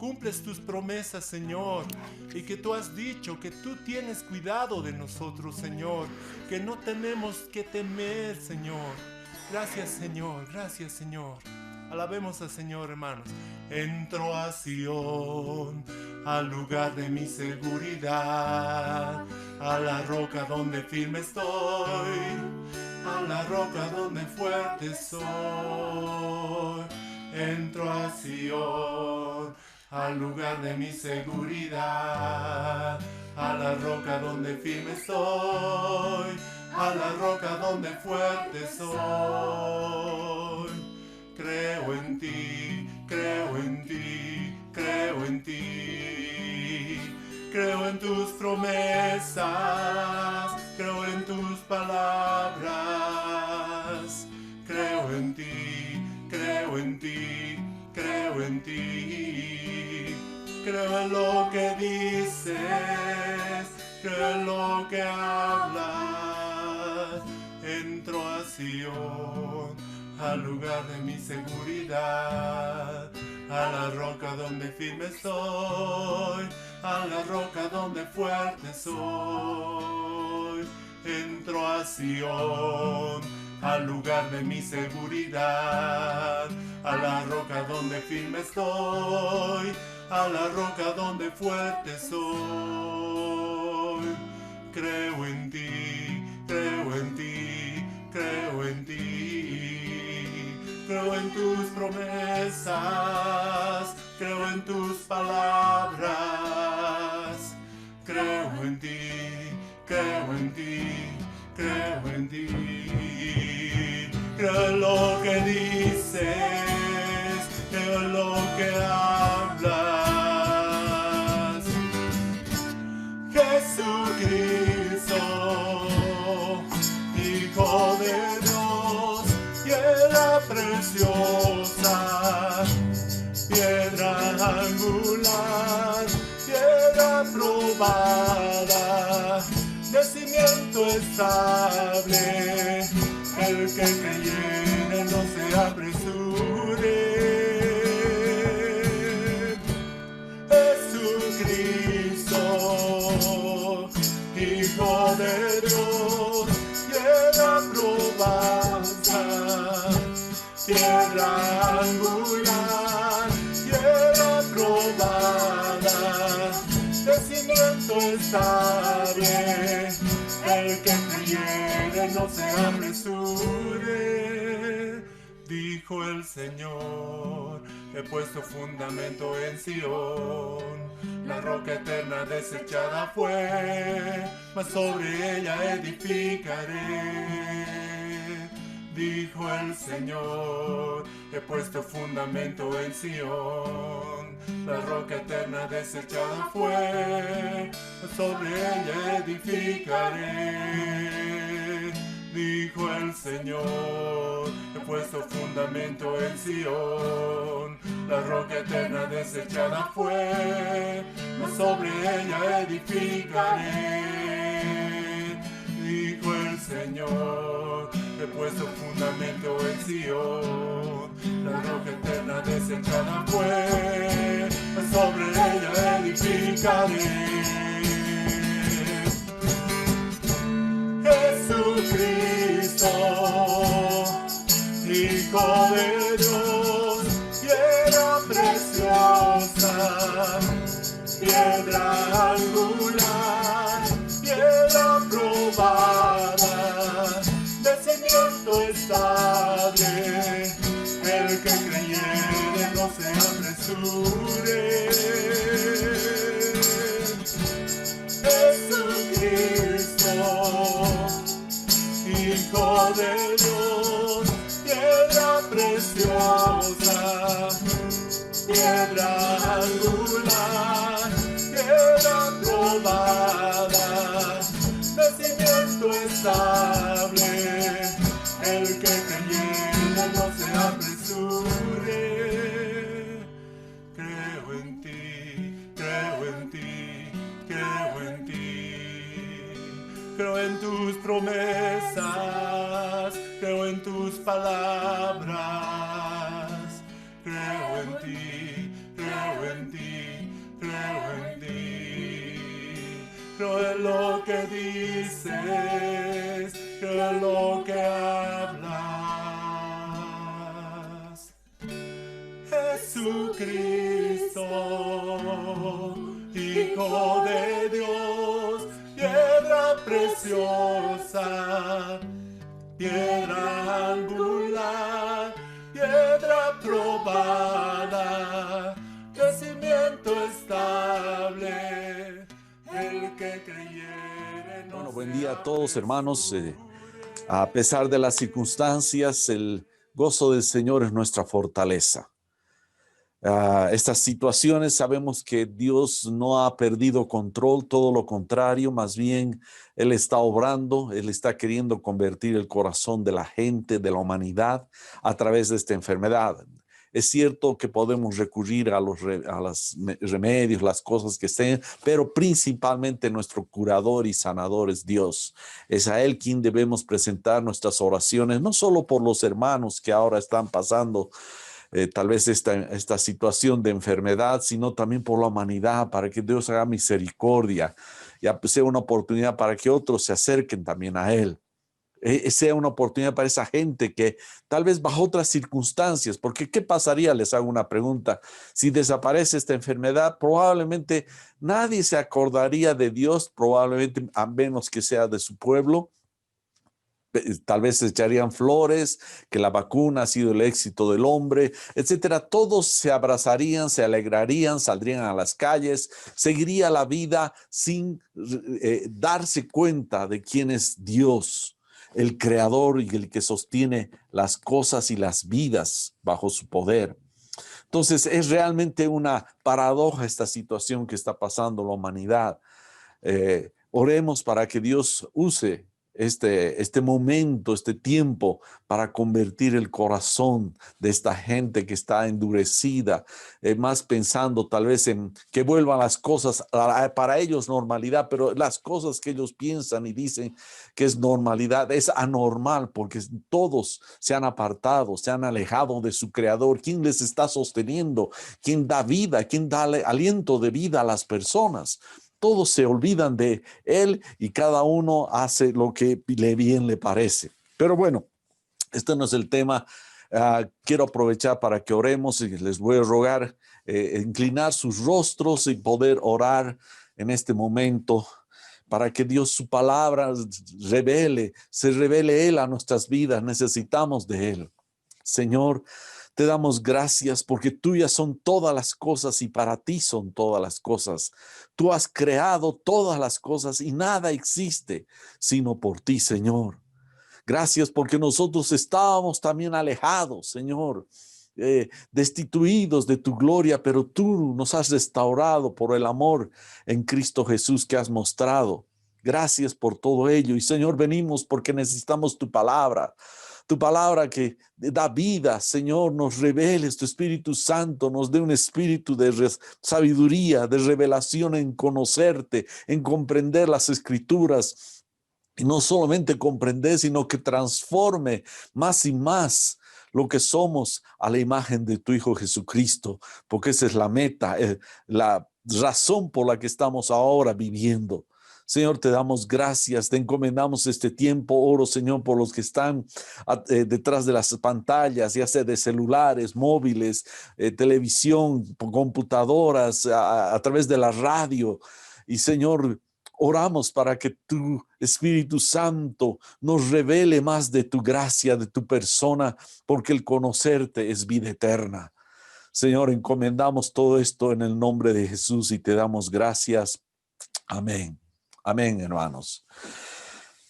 cumples tus promesas, Señor, y que tú has dicho que tú tienes cuidado de nosotros, Señor, que no tenemos que temer, Señor. Gracias, Señor, gracias, Señor. Alabemos al Señor, hermanos. Entro a Sion, al lugar de mi seguridad, a la roca donde firme estoy, a la roca donde fuerte soy. Entro a Sion, al lugar de mi seguridad, a la roca donde firme estoy, a la roca donde fuerte soy. Creo en ti, creo en ti, creo en ti. Creo en tus promesas, creo en tus palabras. Creo en ti, creo en ti, creo en ti. Creo en lo que dices, creo en lo que hablas. Entro a Sion, al lugar de mi seguridad, a la roca donde firme estoy, a la roca donde fuerte soy. Entro a Sion, al lugar de mi seguridad, a la roca donde firme estoy, a la roca donde fuerte soy. Creo en ti, creo en ti, creo en ti. Creo en tus promesas, creo en tus palabras. Creo en ti, creo en ti, creo en ti. Creo en lo que dices, creo en lo que hablas. Jesucristo, Hijo de Dios, piedra preciosa, piedra angular, piedra probada, de cimiento estable, el que creyere no se apresure. Jesucristo, Hijo de Dios, piedra probada, piedra angular, piedra probada, de cimiento estable, el que creyere no se apresure. Dijo el Señor, he puesto fundamento en Sion, la roca eterna desechada fue, mas sobre ella edificaré. Dijo el Señor, he puesto fundamento en Sion, la roca eterna desechada fue, sobre ella edificaré. Dijo el Señor, he puesto fundamento en Sion, la roca eterna desechada fue, sobre ella edificaré. Dijo el Señor, he puesto fundamento en Sion, la roca eterna desechada fue, sobre ella edificaré. Jesucristo, Hijo de Dios, piedra preciosa, piedra angular, piedra probada, de cimiento estable, el que creyere no se apresure. Jesucristo, Hijo de Dios, piedra preciosa, piedra angular, piedra probada, de cimiento estable, el que creyere no se apresure. Creo en ti, creo en ti, creo en ti. Creo en tus promesas, creo en tus palabras. Creo en ti, creo en ti. creo en lo que dices, creo en lo que hablas. Jesucristo, Hijo de Dios, piedra preciosa, piedra angular, piedra probada, de cimiento estable, el que creyere no. Bueno, buen día a todos, hermanos. A pesar de las circunstancias, el gozo del Señor es nuestra fortaleza. Estas situaciones sabemos que Dios no ha perdido control, todo lo contrario, más bien Él está obrando, Él está queriendo convertir el corazón de la gente, de la humanidad, a través de esta enfermedad. Es cierto que podemos recurrir a los remedios, las cosas que estén, pero principalmente nuestro curador y sanador es Dios. Es a Él quien debemos presentar nuestras oraciones, no solo por los hermanos que ahora están pasando tal vez esta situación de enfermedad, sino también por la humanidad, para que Dios haga misericordia y sea una oportunidad para que otros se acerquen también a Él. Sea una oportunidad para esa gente que tal vez bajo otras circunstancias, porque ¿qué pasaría? Les hago una pregunta. Si desaparece esta enfermedad, probablemente nadie se acordaría de Dios, probablemente a menos que sea de su pueblo. Tal vez se echarían flores, que la vacuna ha sido el éxito del hombre, etcétera. Todos se abrazarían, se alegrarían, saldrían a las calles, seguiría la vida sin darse cuenta de quién es Dios, el creador y el que sostiene las cosas y las vidas bajo su poder. Entonces es realmente una paradoja esta situación que está pasando la humanidad. Oremos para que Dios use este momento, este tiempo, para convertir el corazón de esta gente que está endurecida, más pensando tal vez en que vuelvan las cosas para ellos normalidad, pero las cosas que ellos piensan y dicen que es normalidad es anormal, porque todos se han apartado, se han alejado de su creador. ¿Quién les está sosteniendo? ¿Quién da vida? ¿Quién da aliento de vida a las personas? Todos se olvidan de Él y cada uno hace lo que bien le parece. Pero bueno, este no es el tema. Quiero aprovechar para que oremos y les voy a rogar inclinar sus rostros y poder orar en este momento para que Dios su palabra se revele Él a nuestras vidas. Necesitamos de Él. Señor, te damos gracias porque tuyas son todas las cosas y para ti son todas las cosas. Tú has creado todas las cosas y nada existe sino por ti, Señor. Gracias porque nosotros estábamos también alejados, Señor, destituidos de tu gloria, pero tú nos has restaurado por el amor en Cristo Jesús que has mostrado. Gracias por todo ello. Y Señor, venimos porque necesitamos tu palabra que da vida. Señor, nos reveles, tu Espíritu Santo nos dé un espíritu de sabiduría, de revelación en conocerte, en comprender las Escrituras. Y no solamente comprender, sino que transforme más y más lo que somos a la imagen de tu Hijo Jesucristo, porque esa es la meta, la razón por la que estamos ahora viviendo. Señor, te damos gracias, te encomendamos este tiempo. Oro, Señor, por los que están detrás de las pantallas, ya sea de celulares, móviles, televisión, computadoras, a través de la radio. Y Señor, oramos para que tu Espíritu Santo nos revele más de tu gracia, de tu persona, porque el conocerte es vida eterna. Señor, encomendamos todo esto en el nombre de Jesús y te damos gracias. Amén. Amén, hermanos.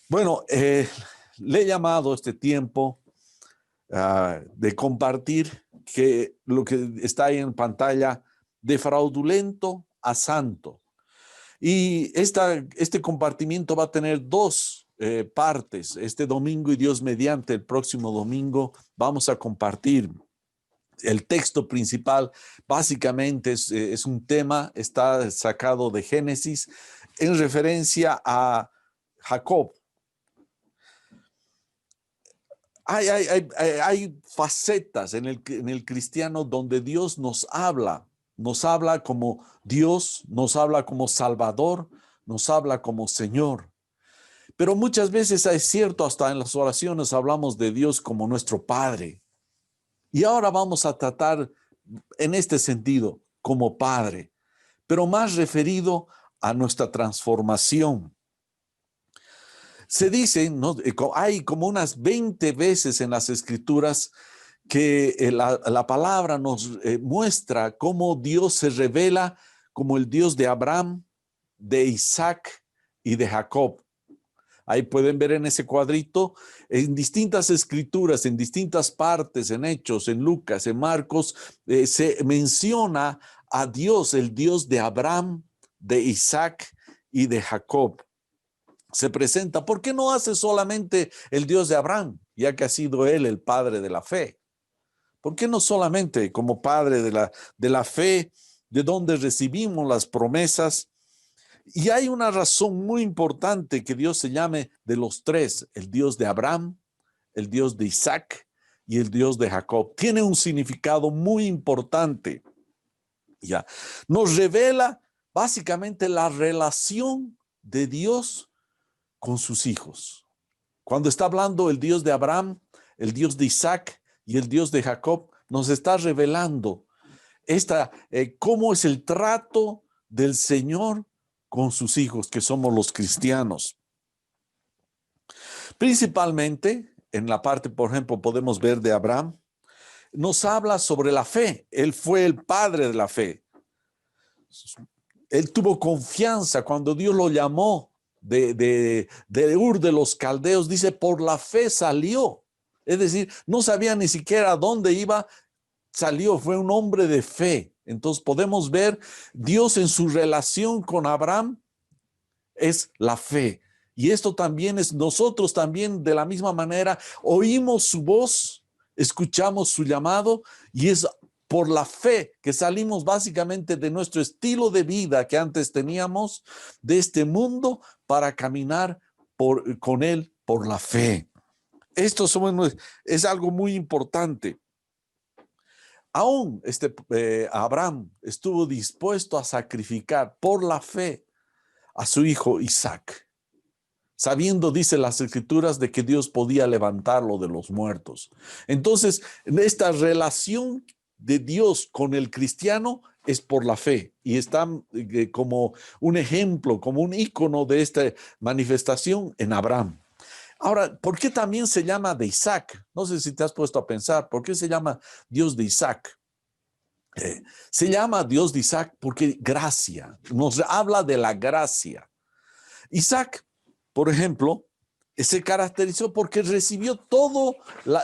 Bueno, le he llamado este tiempo de compartir que lo que está ahí en pantalla, de fraudulento a santo. Y este compartimiento va a tener dos partes. Este domingo y Dios mediante el próximo domingo vamos a compartir el texto principal. Básicamente es un tema, está sacado de Génesis en referencia a Jacob. Hay facetas en el cristiano donde Dios nos habla como Dios, nos habla como Salvador, nos habla como Señor. Pero muchas veces es cierto, hasta en las oraciones hablamos de Dios como nuestro Padre. Y ahora vamos a tratar en este sentido como Padre, pero más referido a nuestra transformación. Se dice, ¿no? Hay como unas 20 veces en las Escrituras que la palabra nos muestra cómo Dios se revela como el Dios de Abraham, de Isaac y de Jacob. Ahí pueden ver en ese cuadrito, en distintas escrituras, en distintas partes, en Hechos, en Lucas, en Marcos, se menciona a Dios, el Dios de Abraham, de Isaac y de Jacob. Se presenta. ¿Por qué no hace solamente el Dios de Abraham, ya que ha sido él el padre de la fe? ¿Por qué no solamente como padre de la fe, de donde recibimos las promesas? Y hay una razón muy importante que Dios se llame de los tres, el Dios de Abraham, el Dios de Isaac y el Dios de Jacob. Tiene un significado muy importante. Ya. Nos revela básicamente la relación de Dios con sus hijos. Cuando está hablando el Dios de Abraham, el Dios de Isaac y el Dios de Jacob, nos está revelando cómo es el trato del Señor con sus hijos, que somos los cristianos. Principalmente, en la parte, por ejemplo, podemos ver de Abraham, nos habla sobre la fe. Él fue el padre de la fe. Él tuvo confianza cuando Dios lo llamó de Ur de los Caldeos. Dice, por la fe salió. Es decir, no sabía ni siquiera a dónde iba, salió, fue un hombre de fe. Entonces podemos ver Dios en su relación con Abraham es la fe. Y esto también es, nosotros también de la misma manera oímos su voz, escuchamos su llamado y es por la fe que salimos básicamente de nuestro estilo de vida que antes teníamos, de este mundo, para caminar con él por la fe. Esto es algo muy importante. Aún Abraham estuvo dispuesto a sacrificar por la fe a su hijo Isaac, sabiendo, dice las Escrituras, de que Dios podía levantarlo de los muertos. Entonces, esta relación de Dios con el cristiano es por la fe y está como un ejemplo, como un ícono de esta manifestación en Abraham. Ahora, ¿por qué también se llama de Isaac? No sé si te has puesto a pensar, ¿por qué se llama Dios de Isaac? Se llama Dios de Isaac porque gracia, nos habla de la gracia. Isaac, por ejemplo, se caracterizó porque recibió todos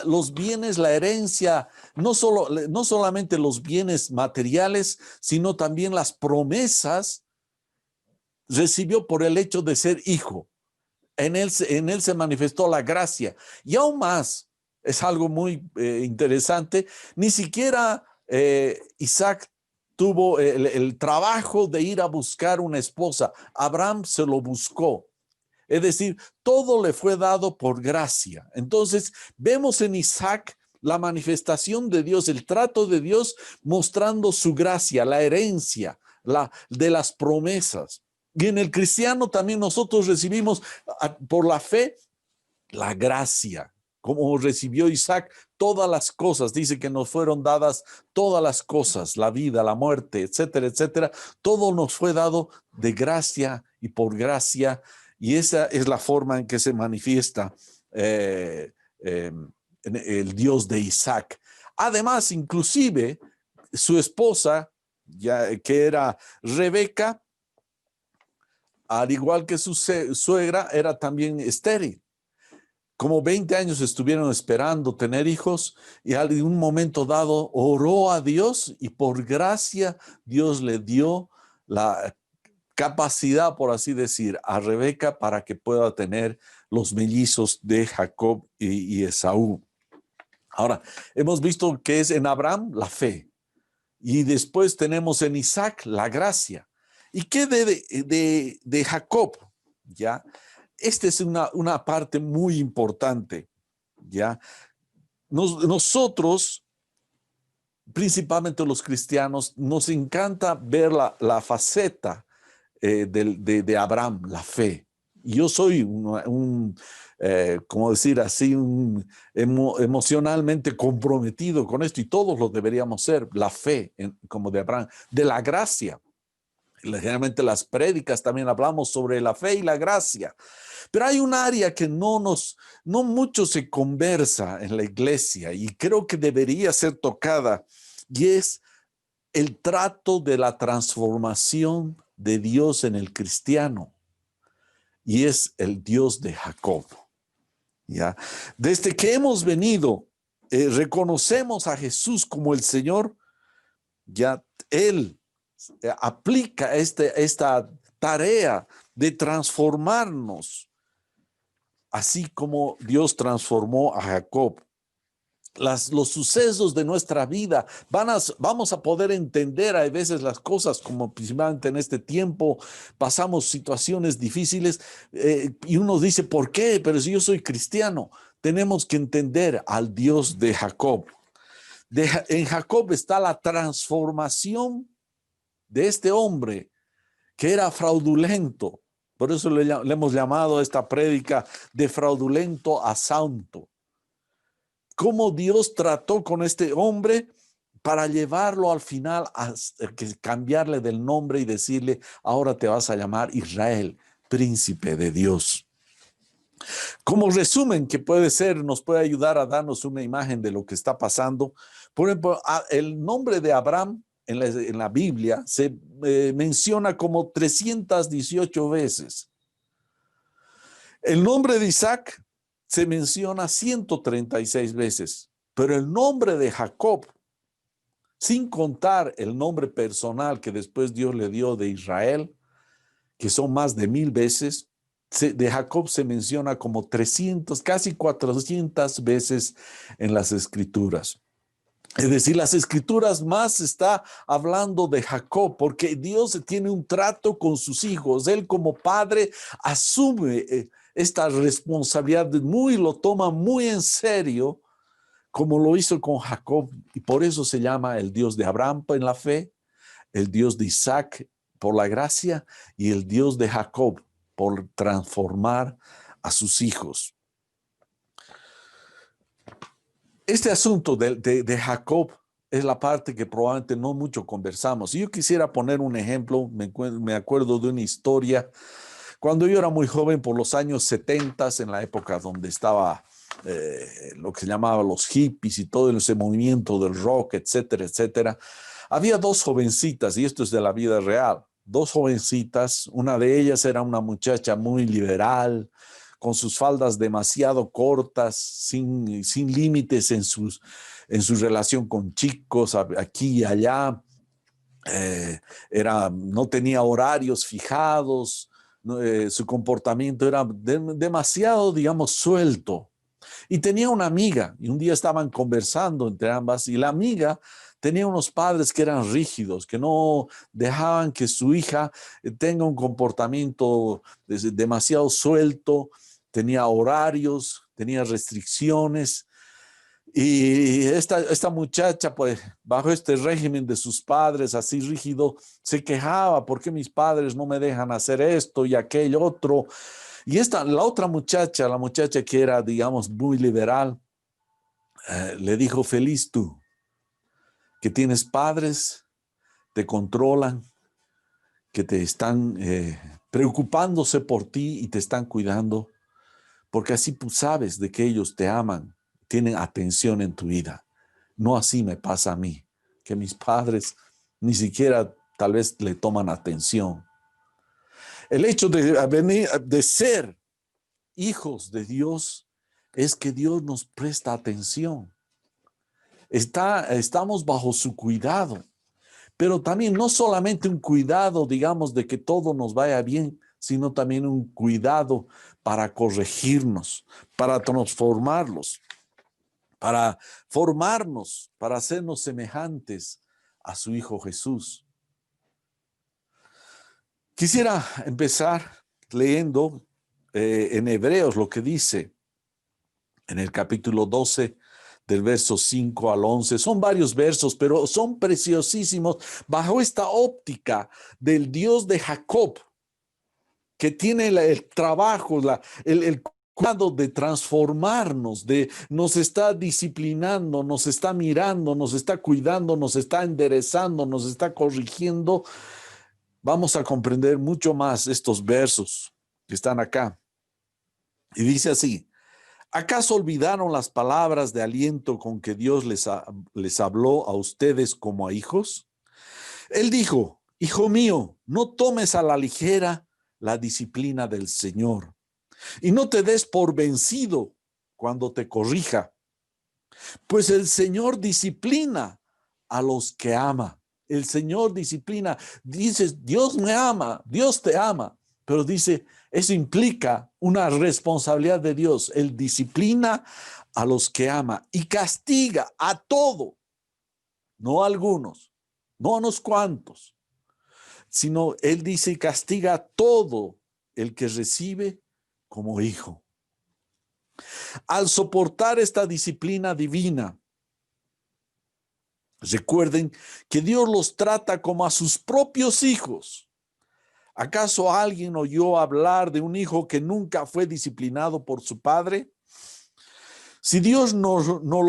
los bienes, la herencia, no solamente los bienes materiales, sino también las promesas recibió por el hecho de ser hijo. En él se manifestó la gracia. Y aún más, es algo muy interesante, ni siquiera Isaac tuvo el trabajo de ir a buscar una esposa. Abraham se lo buscó. Es decir, todo le fue dado por gracia. Entonces, vemos en Isaac la manifestación de Dios, el trato de Dios mostrando su gracia, la herencia de las promesas. Y en el cristiano también nosotros recibimos por la fe la gracia, como recibió Isaac todas las cosas. Dice que nos fueron dadas todas las cosas, la vida, la muerte, etcétera, etcétera. Todo nos fue dado de gracia y por gracia. Y esa es la forma en que se manifiesta el Dios de Isaac. Además, inclusive, su esposa, que era Rebeca, al igual que su suegra, era también estéril. Como 20 años estuvieron esperando tener hijos y en un momento dado oró a Dios y por gracia Dios le dio la capacidad, por así decir, a Rebeca para que pueda tener los mellizos de Jacob y Esaú. Ahora, hemos visto que es en Abraham la fe y después tenemos en Isaac la gracia. ¿Y qué de Jacob? ¿Ya? Esta es una parte muy importante, ¿ya? Nosotros, principalmente los cristianos, nos encanta ver la faceta de Abraham, la fe. Y yo soy como decir así, emocionalmente comprometido con esto, y todos lo deberíamos ser, la fe, como de Abraham, de la gracia. Generalmente las prédicas también hablamos sobre la fe y la gracia. Pero hay un área que no mucho se conversa en la iglesia y creo que debería ser tocada, y es el trato de la transformación de Dios en el cristiano, y es el Dios de Jacob. ¿Ya? Desde que hemos venido, reconocemos a Jesús como el Señor, ya Él aplica esta tarea de transformarnos, así como Dios transformó a Jacob. Los sucesos de nuestra vida vamos a poder entender a veces las cosas, como principalmente en este tiempo pasamos situaciones difíciles, y uno dice, ¿por qué? Pero si yo soy cristiano, tenemos que entender al Dios de Jacob. En Jacob está la transformación de este hombre que era fraudulento. Por eso le hemos llamado a esta prédica de fraudulento a santo. Cómo Dios trató con este hombre para llevarlo al final a cambiarle del nombre y decirle, ahora te vas a llamar Israel, príncipe de Dios. Como resumen que nos puede ayudar a darnos una imagen de lo que está pasando. Por ejemplo, el nombre de Abraham en la Biblia se menciona como 318 veces. El nombre de Isaac se menciona 136 veces, pero el nombre de Jacob, sin contar el nombre personal que después Dios le dio de Israel, que son más de 1000 veces, de Jacob se menciona como 300, casi 400 veces en las Escrituras. Es decir, las Escrituras más está hablando de Jacob, porque Dios tiene un trato con sus hijos. Él como padre asume esta responsabilidad, lo toma muy en serio, como lo hizo con Jacob, y por eso se llama el Dios de Abraham en la fe, el Dios de Isaac por la gracia, y el Dios de Jacob por transformar a sus hijos. Este asunto de Jacob es la parte que probablemente no mucho conversamos. Y yo quisiera poner un ejemplo. Me acuerdo de una historia cuando yo era muy joven, por los años 70, en la época donde estaba lo que se llamaba los hippies y todo ese movimiento del rock, etcétera, etcétera. Había dos jovencitas, y esto es de la vida real, dos jovencitas. Una de ellas era una muchacha muy liberal, con sus faldas demasiado cortas, sin límites en su relación con chicos, aquí y allá. No tenía horarios fijados, su comportamiento era demasiado, digamos, suelto. Y tenía una amiga, y un día estaban conversando entre ambas, y la amiga tenía unos padres que eran rígidos, que no dejaban que su hija tenga un comportamiento demasiado suelto, tenía horarios, tenía restricciones. Y esta muchacha, pues, bajo este régimen de sus padres así rígido, se quejaba, ¿por qué mis padres no me dejan hacer esto y aquello otro? Y la otra muchacha, la muchacha que era, digamos, muy liberal, le dijo, feliz tú, que tienes padres, te controlan, que te están preocupándose por ti y te están cuidando, porque así tú sabes de que ellos te aman, tienen atención en tu vida. No así me pasa a mí, que mis padres ni siquiera tal vez le toman atención. El hecho de ser hijos de Dios es que Dios nos presta atención. Estamos bajo su cuidado, pero también no solamente un cuidado, digamos, de que todo nos vaya bien, sino también un cuidado para corregirnos, para transformarlos, para formarnos, para hacernos semejantes a su Hijo Jesús. Quisiera empezar leyendo en Hebreos lo que dice en el capítulo 12, del verso 5 al 11. Son varios versos, pero son preciosísimos bajo esta óptica del Dios de Jacob, que tiene el trabajo, el cuidado de transformarnos, nos está disciplinando, nos está mirando, nos está cuidando, nos está enderezando, nos está corrigiendo, vamos a comprender mucho más estos versos que están acá. Y dice así: ¿acaso olvidaron las palabras de aliento con que Dios les habló a ustedes como a hijos? Él dijo: hijo mío, no tomes a la ligera la disciplina del Señor y no te des por vencido cuando te corrija, pues el Señor disciplina a los que ama. El Señor disciplina. Dices, Dios me ama, Dios te ama, pero dice, eso implica una responsabilidad de Dios. Él disciplina a los que ama y castiga a todo, no a algunos, no a unos cuantos, sino Él dice, castiga a todo el que recibe como hijo. Al soportar esta disciplina divina, recuerden que Dios los trata como a sus propios hijos. ¿Acaso alguien oyó hablar de un hijo que nunca fue disciplinado por su padre? Si Dios no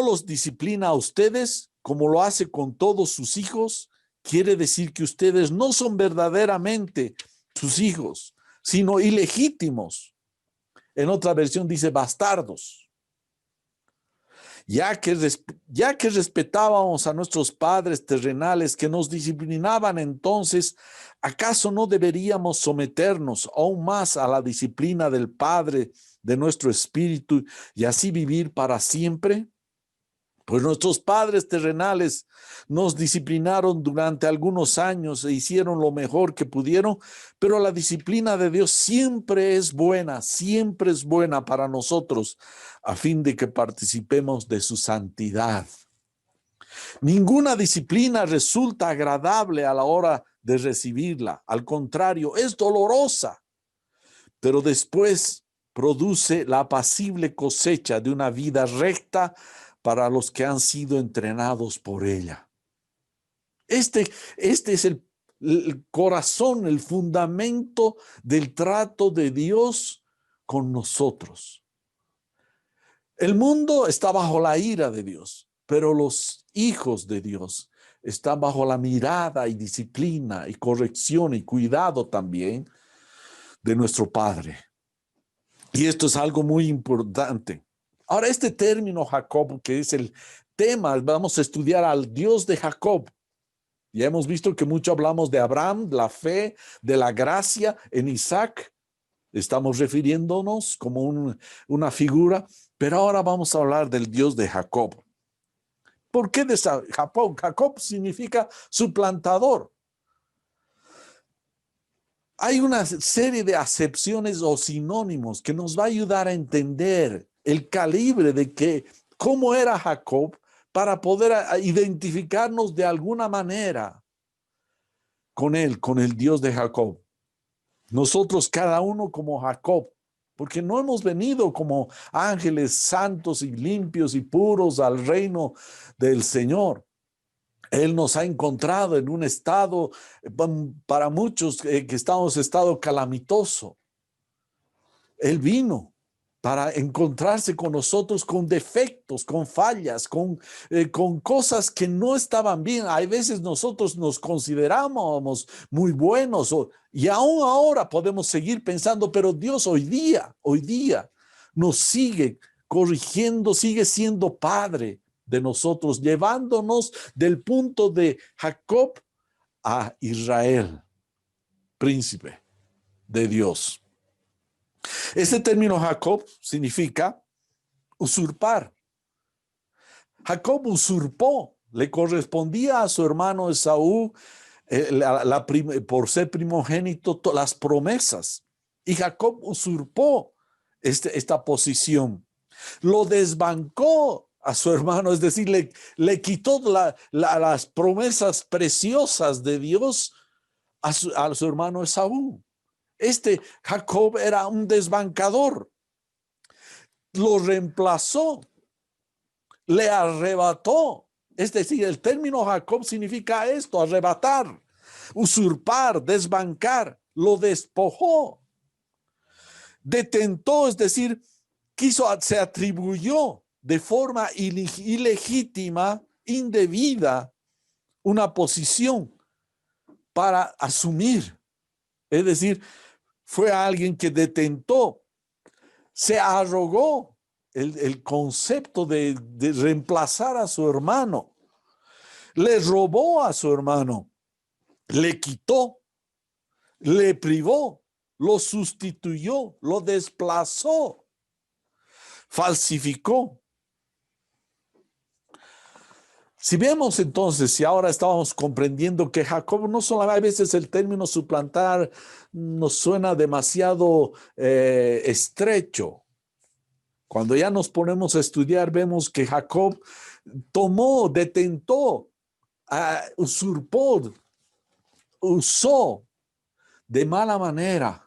los disciplina a ustedes como lo hace con todos sus hijos, quiere decir que ustedes no son verdaderamente sus hijos, sino ilegítimos. En otra versión dice bastardos. Ya que respetábamos a nuestros padres terrenales que nos disciplinaban entonces, ¿acaso no deberíamos someternos aún más a la disciplina del Padre de nuestro espíritu y así vivir para siempre? Pues nuestros padres terrenales nos disciplinaron durante algunos años e hicieron lo mejor que pudieron, pero la disciplina de Dios siempre es buena para nosotros, a fin de que participemos de su santidad. Ninguna disciplina resulta agradable a la hora de recibirla, al contrario, es dolorosa, pero después produce la apacible cosecha de una vida recta para los que han sido entrenados por ella. Este es el corazón, el fundamento del trato de Dios con nosotros. El mundo está bajo la ira de Dios, pero los hijos de Dios están bajo la mirada y disciplina y corrección y cuidado también de nuestro Padre. Y esto es algo muy importante. Ahora, este término Jacob, que es el tema, vamos a estudiar al Dios de Jacob. Ya hemos visto que mucho hablamos de Abraham, la fe, de la gracia en Isaac. Estamos refiriéndonos como una figura, pero ahora vamos a hablar del Dios de Jacob. ¿Por qué de Jacob? Jacob significa suplantador. Hay una serie de acepciones o sinónimos que nos va a ayudar a entender el calibre de cómo era Jacob para poder identificarnos de alguna manera con él, con el Dios de Jacob. Nosotros cada uno como Jacob, porque no hemos venido como ángeles santos y limpios y puros al reino del Señor. Él nos ha encontrado en un estado, para muchos que estamos en estado calamitoso. Él vino para encontrarse con nosotros con defectos, con fallas, con cosas que no estaban bien. Hay veces nosotros nos consideramos muy buenos y aún ahora podemos seguir pensando, pero Dios hoy día nos sigue corrigiendo, sigue siendo Padre de nosotros, llevándonos del punto de Jacob a Israel, príncipe de Dios. Este término Jacob significa usurpar. Jacob usurpó, le correspondía a su hermano Esaú por ser primogénito las promesas, y Jacob usurpó esta posición, lo desbancó a su hermano, es decir, le quitó las promesas preciosas de Dios a su hermano Esaú. Jacob era un desbancador, lo reemplazó, le arrebató. Es decir, el término Jacob significa esto: arrebatar, usurpar, desbancar. lo despojó. Detentó, es decir, se atribuyó de forma ilegítima, indebida, una posición para asumir. Es decir, fue alguien que detentó, se arrogó el concepto de reemplazar a su hermano. Le robó a su hermano, le quitó, le privó, lo sustituyó, lo desplazó, falsificó. Si vemos entonces, si ahora estábamos comprendiendo que Jacob no solamente, a veces el término suplantar nos suena demasiado estrecho. Cuando ya nos ponemos a estudiar, vemos que Jacob tomó, detentó, usurpó, usó de mala manera,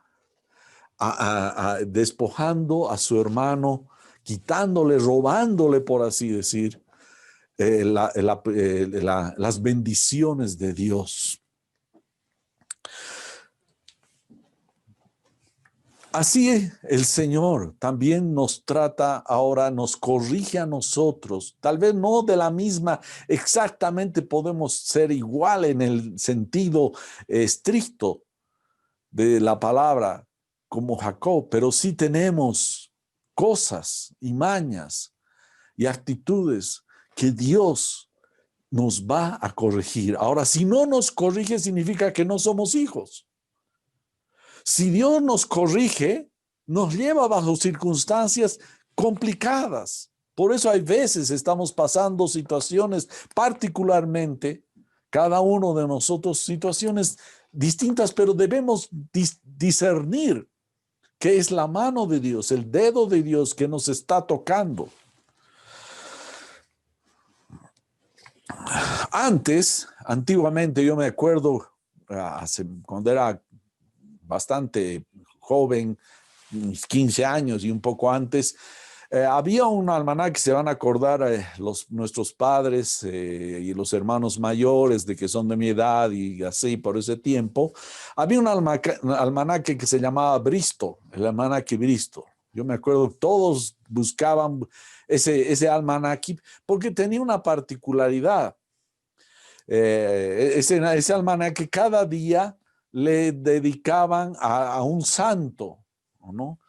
despojando a su hermano, quitándole, robándole, por así decir, las bendiciones de Dios. Así el Señor también nos trata ahora, nos corrige a nosotros. Tal vez no de la misma, exactamente podemos ser igual en el sentido estricto de la palabra como Jacob, pero sí tenemos cosas y mañas y actitudes que Dios nos va a corregir. Ahora, si no nos corrige, significa que no somos hijos. Si Dios nos corrige, nos lleva bajo circunstancias complicadas. Por eso hay veces estamos pasando situaciones, particularmente cada uno de nosotros, situaciones distintas, pero debemos discernir que es la mano de Dios, el dedo de Dios que nos está tocando. Antiguamente, yo me acuerdo, cuando era bastante joven, 15 años y un poco antes, había un almanaque, se van a acordar nuestros padres y los hermanos mayores de que son de mi edad y así por ese tiempo. Había un almanaque que se llamaba Bristo, el almanaque Bristo. Yo me acuerdo, todos buscaban ese almanaque porque tenía una particularidad. Ese almanaque cada día le dedicaban a un santo, ¿no?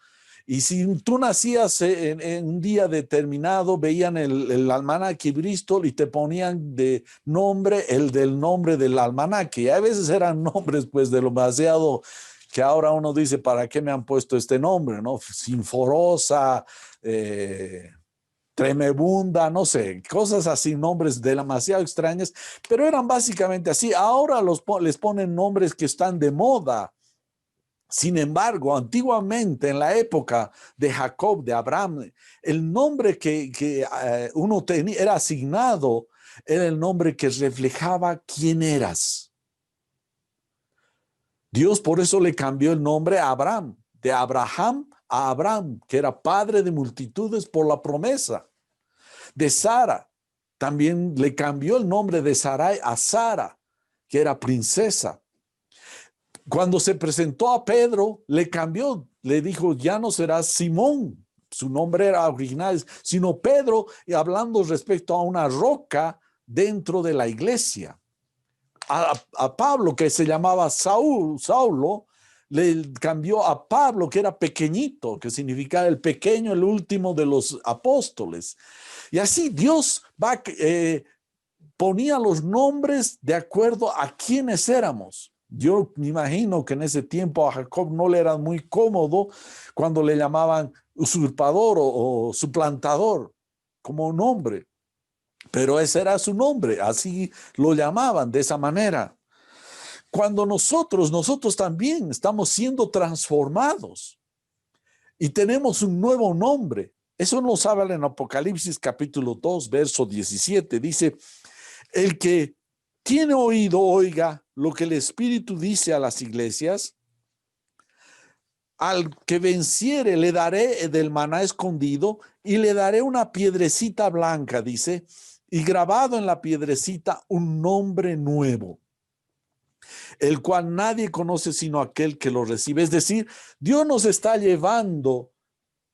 Y si tú nacías en un día determinado, veían el almanaque Bristol y te ponían de nombre el del nombre del almanaque. Y a veces eran nombres pues de lo demasiado que ahora uno dice, ¿para qué me han puesto este nombre? ¿No? Sinforosa, Tremebunda, no sé, cosas así, nombres demasiado extraños, pero eran básicamente así. Ahora les ponen nombres que están de moda. Sin embargo, antiguamente, en la época de Jacob, de Abraham, el nombre que uno tenía, era asignado, era el nombre que reflejaba quién eras. Dios por eso le cambió el nombre a Abraham, de Abraham a Abraham, que era padre de multitudes por la promesa. De Sara, también le cambió el nombre de Sarai a Sara, que era princesa. Cuando se presentó a Pedro, le cambió, le dijo, ya no serás Simón, su nombre era original, sino Pedro, y hablando respecto a una roca dentro de la iglesia. A Pablo, que se llamaba Saulo, le cambió a Pablo, que era pequeñito, que significa el pequeño, el último de los apóstoles. Y así Dios ponía los nombres de acuerdo a quiénes éramos. Yo me imagino que en ese tiempo a Jacob no le era muy cómodo cuando le llamaban usurpador o suplantador como nombre, pero ese era su nombre, así lo llamaban de esa manera. Cuando nosotros también estamos siendo transformados y tenemos un nuevo nombre. Eso nos habla en Apocalipsis capítulo 2, verso 17. Dice, el que tiene oído, oiga lo que el Espíritu dice a las iglesias. Al que venciere le daré del maná escondido y le daré una piedrecita blanca, dice, y grabado en la piedrecita un nombre nuevo. el cual nadie conoce sino aquel que lo recibe. Es decir, Dios nos está llevando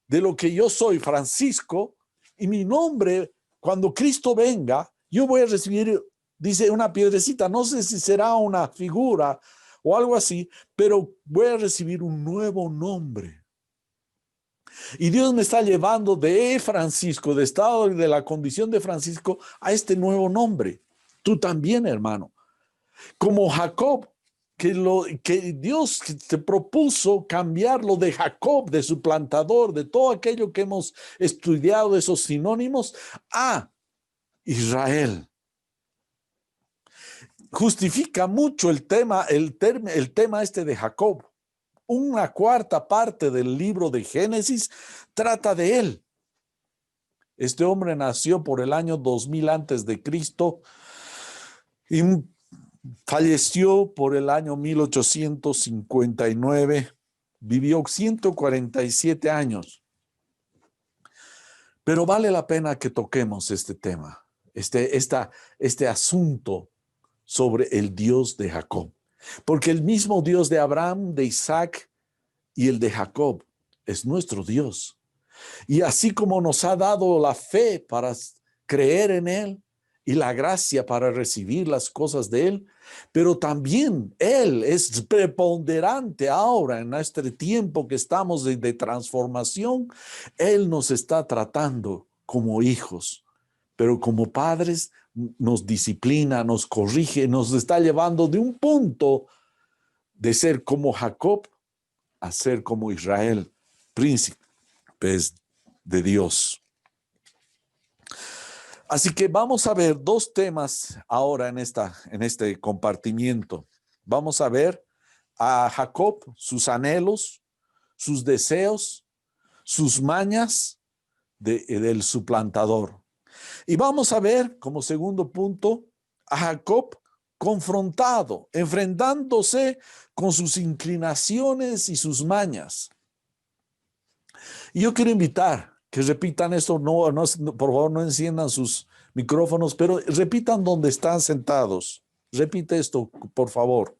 de lo que yo soy, Francisco, y mi nombre, cuando Cristo venga, yo voy a recibir, dice, una piedrecita, no sé si será una figura o algo así, pero voy a recibir un nuevo nombre. Y Dios me está llevando de Francisco, de estado de la condición de Francisco, a este nuevo nombre. Tú también, hermano. Como Jacob, que Dios te propuso cambiarlo de Jacob, de su plantador, de todo aquello que hemos estudiado, esos sinónimos, a Israel. Justifica mucho el tema este de Jacob. Una cuarta parte del libro de Génesis trata de él. Este hombre nació por el año 2000 antes de Cristo y falleció por el año 1859, vivió 147 años. Pero vale la pena que toquemos este tema, este asunto sobre el Dios de Jacob. Porque el mismo Dios de Abraham, de Isaac y el de Jacob es nuestro Dios. Y así como nos ha dado la fe para creer en Él y la gracia para recibir las cosas de Él, pero también Él es preponderante ahora en este tiempo que estamos de transformación. Él nos está tratando como hijos, pero como padres nos disciplina, nos corrige, nos está llevando de un punto de ser como Jacob a ser como Israel, príncipes de Dios. Así que vamos a ver dos temas ahora en este compartimiento. Vamos a ver a Jacob, sus anhelos, sus deseos, sus mañas del suplantador. Y vamos a ver, como segundo punto, a Jacob confrontado, enfrentándose con sus inclinaciones y sus mañas. Y yo quiero invitar que repitan esto, no, por favor no enciendan sus micrófonos, pero repitan donde están sentados. Repite esto, por favor.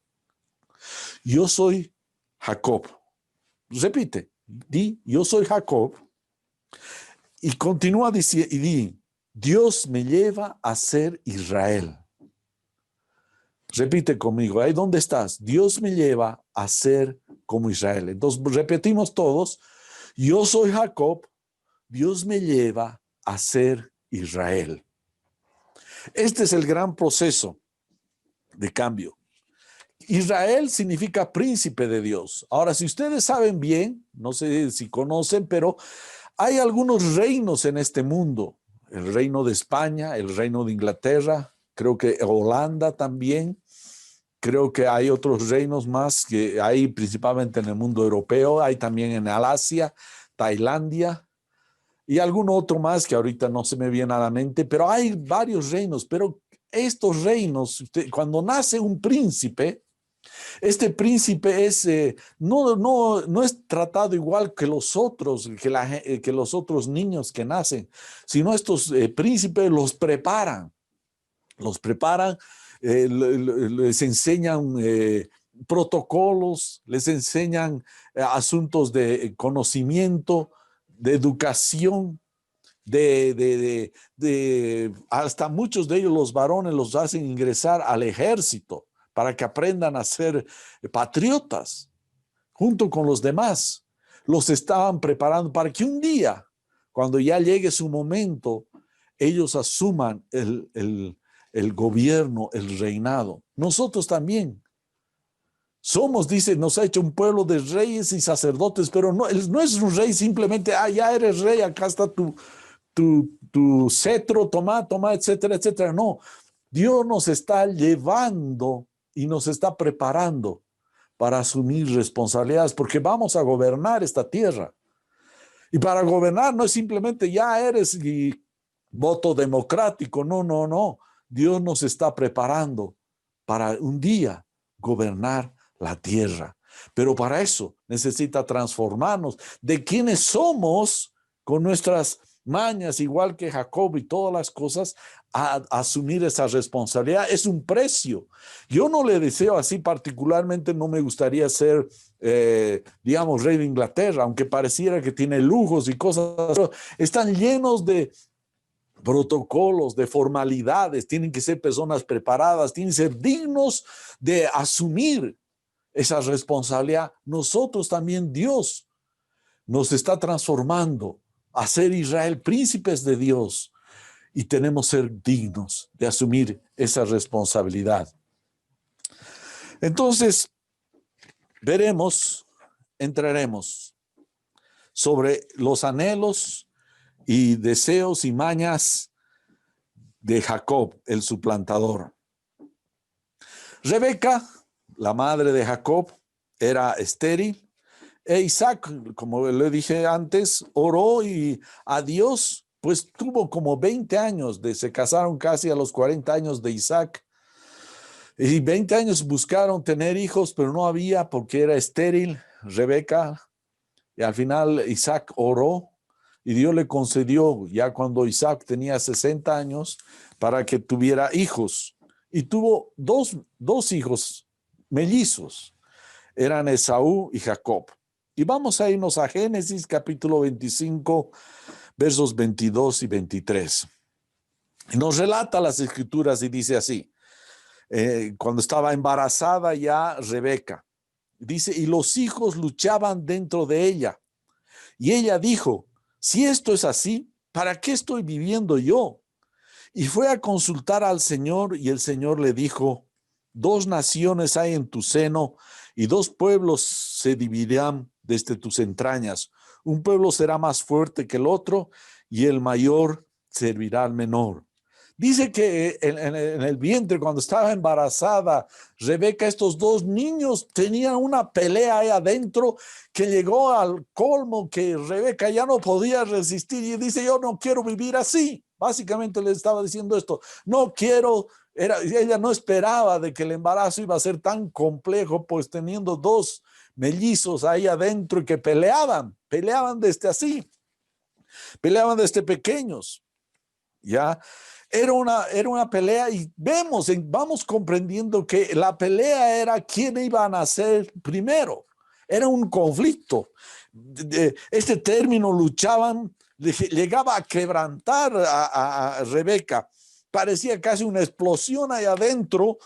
Yo soy Jacob. Repite, di, yo soy Jacob. Y continúa diciendo, y di, Dios me lleva a ser Israel. Repite conmigo, ahí donde estás, Dios me lleva a ser como Israel. Entonces repetimos todos, yo soy Jacob, Dios me lleva a ser Israel. Este es el gran proceso de cambio. Israel significa príncipe de Dios. Ahora, si ustedes saben bien, no sé si conocen, pero hay algunos reinos en este mundo. El reino de España, el reino de Inglaterra, creo que Holanda también. Creo que hay otros reinos más que hay principalmente en el mundo europeo. Hay también en Asia, Tailandia y algún otro más que ahorita no se me viene a la mente. Pero hay varios reinos. Pero estos reinos, cuando nace un príncipe, este príncipe no es tratado igual que los otros, que los otros niños que nacen, sino estos príncipes los preparan, les enseñan protocolos, les enseñan asuntos de conocimiento, de educación, hasta muchos de ellos, los varones, los hacen ingresar al ejército para que aprendan a ser patriotas junto con los demás. Los estaban preparando para que un día, cuando ya llegue su momento, ellos asuman el gobierno, el reinado. Nosotros también somos, dice, nos ha hecho un pueblo de reyes y sacerdotes, pero no es un rey simplemente, ya eres rey, acá está tu cetro, toma, etcétera, etcétera. No, Dios nos está llevando y nos está preparando para asumir responsabilidades, porque vamos a gobernar esta tierra. Y para gobernar no es simplemente ya eres voto democrático, no. Dios nos está preparando para un día gobernar la tierra. Pero para eso necesita transformarnos de quienes somos con nuestras mañas, igual que Jacob y todas las cosas, a asumir esa responsabilidad. Es un precio. Yo no le deseo así, particularmente no me gustaría ser, digamos, rey de Inglaterra, aunque pareciera que tiene lujos y cosas, pero están llenos de protocolos, de formalidades, tienen que ser personas preparadas, tienen que ser dignos de asumir esa responsabilidad. Nosotros también, Dios nos está transformando a ser Israel, príncipes de Dios, y tenemos que ser dignos de asumir esa responsabilidad. Entonces, entraremos sobre los anhelos y deseos y mañas de Jacob, el suplantador. Rebeca, la madre de Jacob, era estéril. E Isaac, como le dije antes, oró a Dios, pues tuvo como 20 años, se casaron casi a los 40 años de Isaac. Y 20 años buscaron tener hijos, pero no había porque era estéril Rebeca. Y al final Isaac oró y Dios le concedió, ya cuando Isaac tenía 60 años, para que tuviera hijos. Y tuvo dos hijos mellizos, eran Esaú y Jacob. Y vamos a irnos a Génesis capítulo 25, versos 22 y 23. Nos relata las escrituras y dice así, cuando estaba embarazada ya Rebeca, dice, y los hijos luchaban dentro de ella. Y ella dijo, si esto es así, ¿para qué estoy viviendo yo? Y fue a consultar al Señor y el Señor le dijo, 2 naciones hay en tu seno y 2 pueblos se dividirán desde tus entrañas. Un pueblo será más fuerte que el otro y el mayor servirá al menor. Dice que en el vientre, cuando estaba embarazada, Rebeca, estos 2 niños tenían una pelea ahí adentro que llegó al colmo que Rebeca ya no podía resistir y dice, yo no quiero vivir así. Básicamente le estaba diciendo esto, no quiero. Ella no esperaba de que el embarazo iba a ser tan complejo, pues teniendo 2 mellizos ahí adentro y que peleaban desde pequeños, ¿ya? Era una pelea y vamos comprendiendo que la pelea era quién iba a nacer primero. Era un conflicto. Este término luchaban, llegaba a quebrantar a Rebeca. Parecía casi una explosión ahí adentro.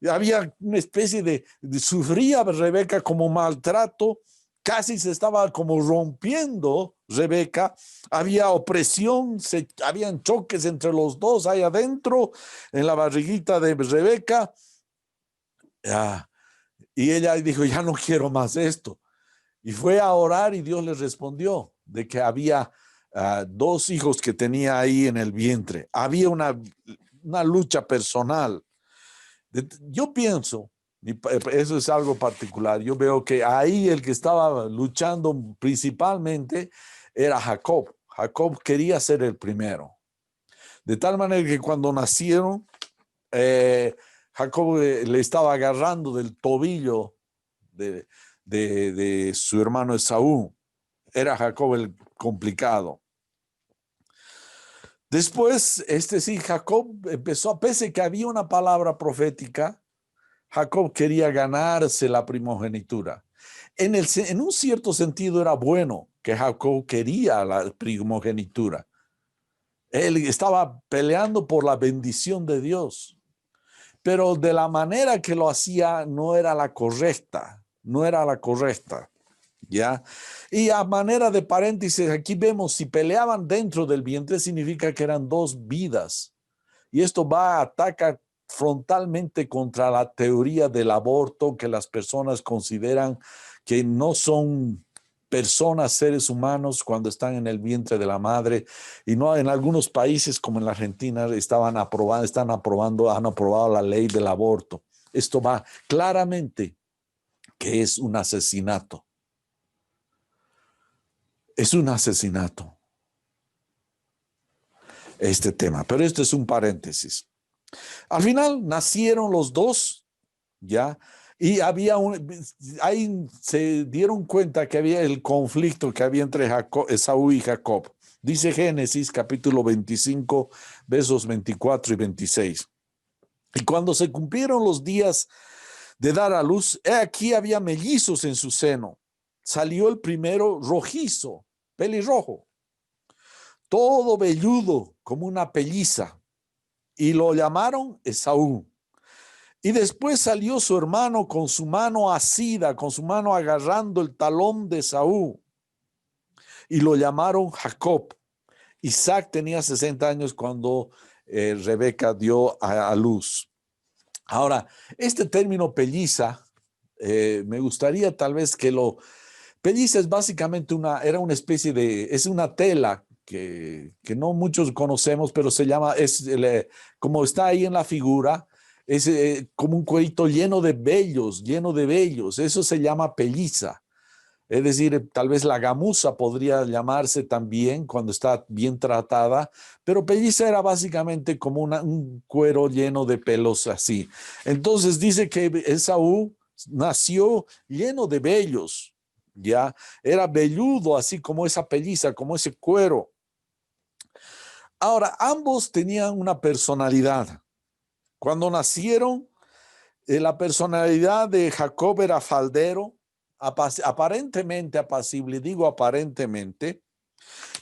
Había una especie sufría Rebeca como maltrato. Casi se estaba como rompiendo Rebeca, había opresión, habían choques entre los dos ahí adentro, en la barriguita de Rebeca. Y ella dijo, ya no quiero más esto. Y fue a orar y Dios le respondió de que había 2 hijos que tenía ahí en el vientre. Había una lucha personal. Yo pienso, eso es algo particular, yo veo que ahí el que estaba luchando principalmente era Jacob. Jacob quería ser el primero. De tal manera que cuando nacieron, Jacob le estaba agarrando del tobillo de su hermano Esaú. Era Jacob el complicado. Después, Jacob empezó, pese que había una palabra profética, Jacob quería ganarse la primogenitura. En un cierto sentido era bueno que Jacob quería la primogenitura. Él estaba peleando por la bendición de Dios, pero de la manera que lo hacía no era la correcta, ¿ya? Y a manera de paréntesis, aquí vemos, si peleaban dentro del vientre, significa que eran 2 vidas. Y esto ataca frontalmente contra la teoría del aborto, que las personas consideran que no son personas, seres humanos, cuando están en el vientre de la madre. Y no, en algunos países como en la Argentina han aprobado la ley del aborto. Esto va claramente que es un asesinato. Es un asesinato este tema, pero esto es un paréntesis. Al final nacieron los 2, ¿ya? Y ahí se dieron cuenta que había el conflicto que había entre Esaú y Jacob. Dice Génesis capítulo 25, versos 24 y 26. Y cuando se cumplieron los días de dar a luz, he aquí había mellizos en su seno. Salió el primero rojizo, pelirrojo, todo velludo como una pelliza, y lo llamaron Esaú. Y después salió su hermano con su mano asida, con su mano agarrando el talón de Esaú, y lo llamaron Jacob. Isaac tenía 60 años cuando Rebeca dio a luz. Ahora, este término pelliza, me gustaría tal vez que lo... Pelliza es básicamente era una especie es una tela que no muchos conocemos, pero se llama, como está ahí en la figura, es como un cuerito lleno de vellos, eso se llama pelliza. Es decir, tal vez la gamuza podría llamarse también cuando está bien tratada, pero pelliza era básicamente como un cuero lleno de pelos así. Entonces dice que Esaú nació lleno de vellos, ya era velludo, así como esa pelliza, como ese cuero. Ahora, ambos tenían una personalidad. Cuando nacieron, la personalidad de Jacob era faldero, aparentemente apacible, digo aparentemente,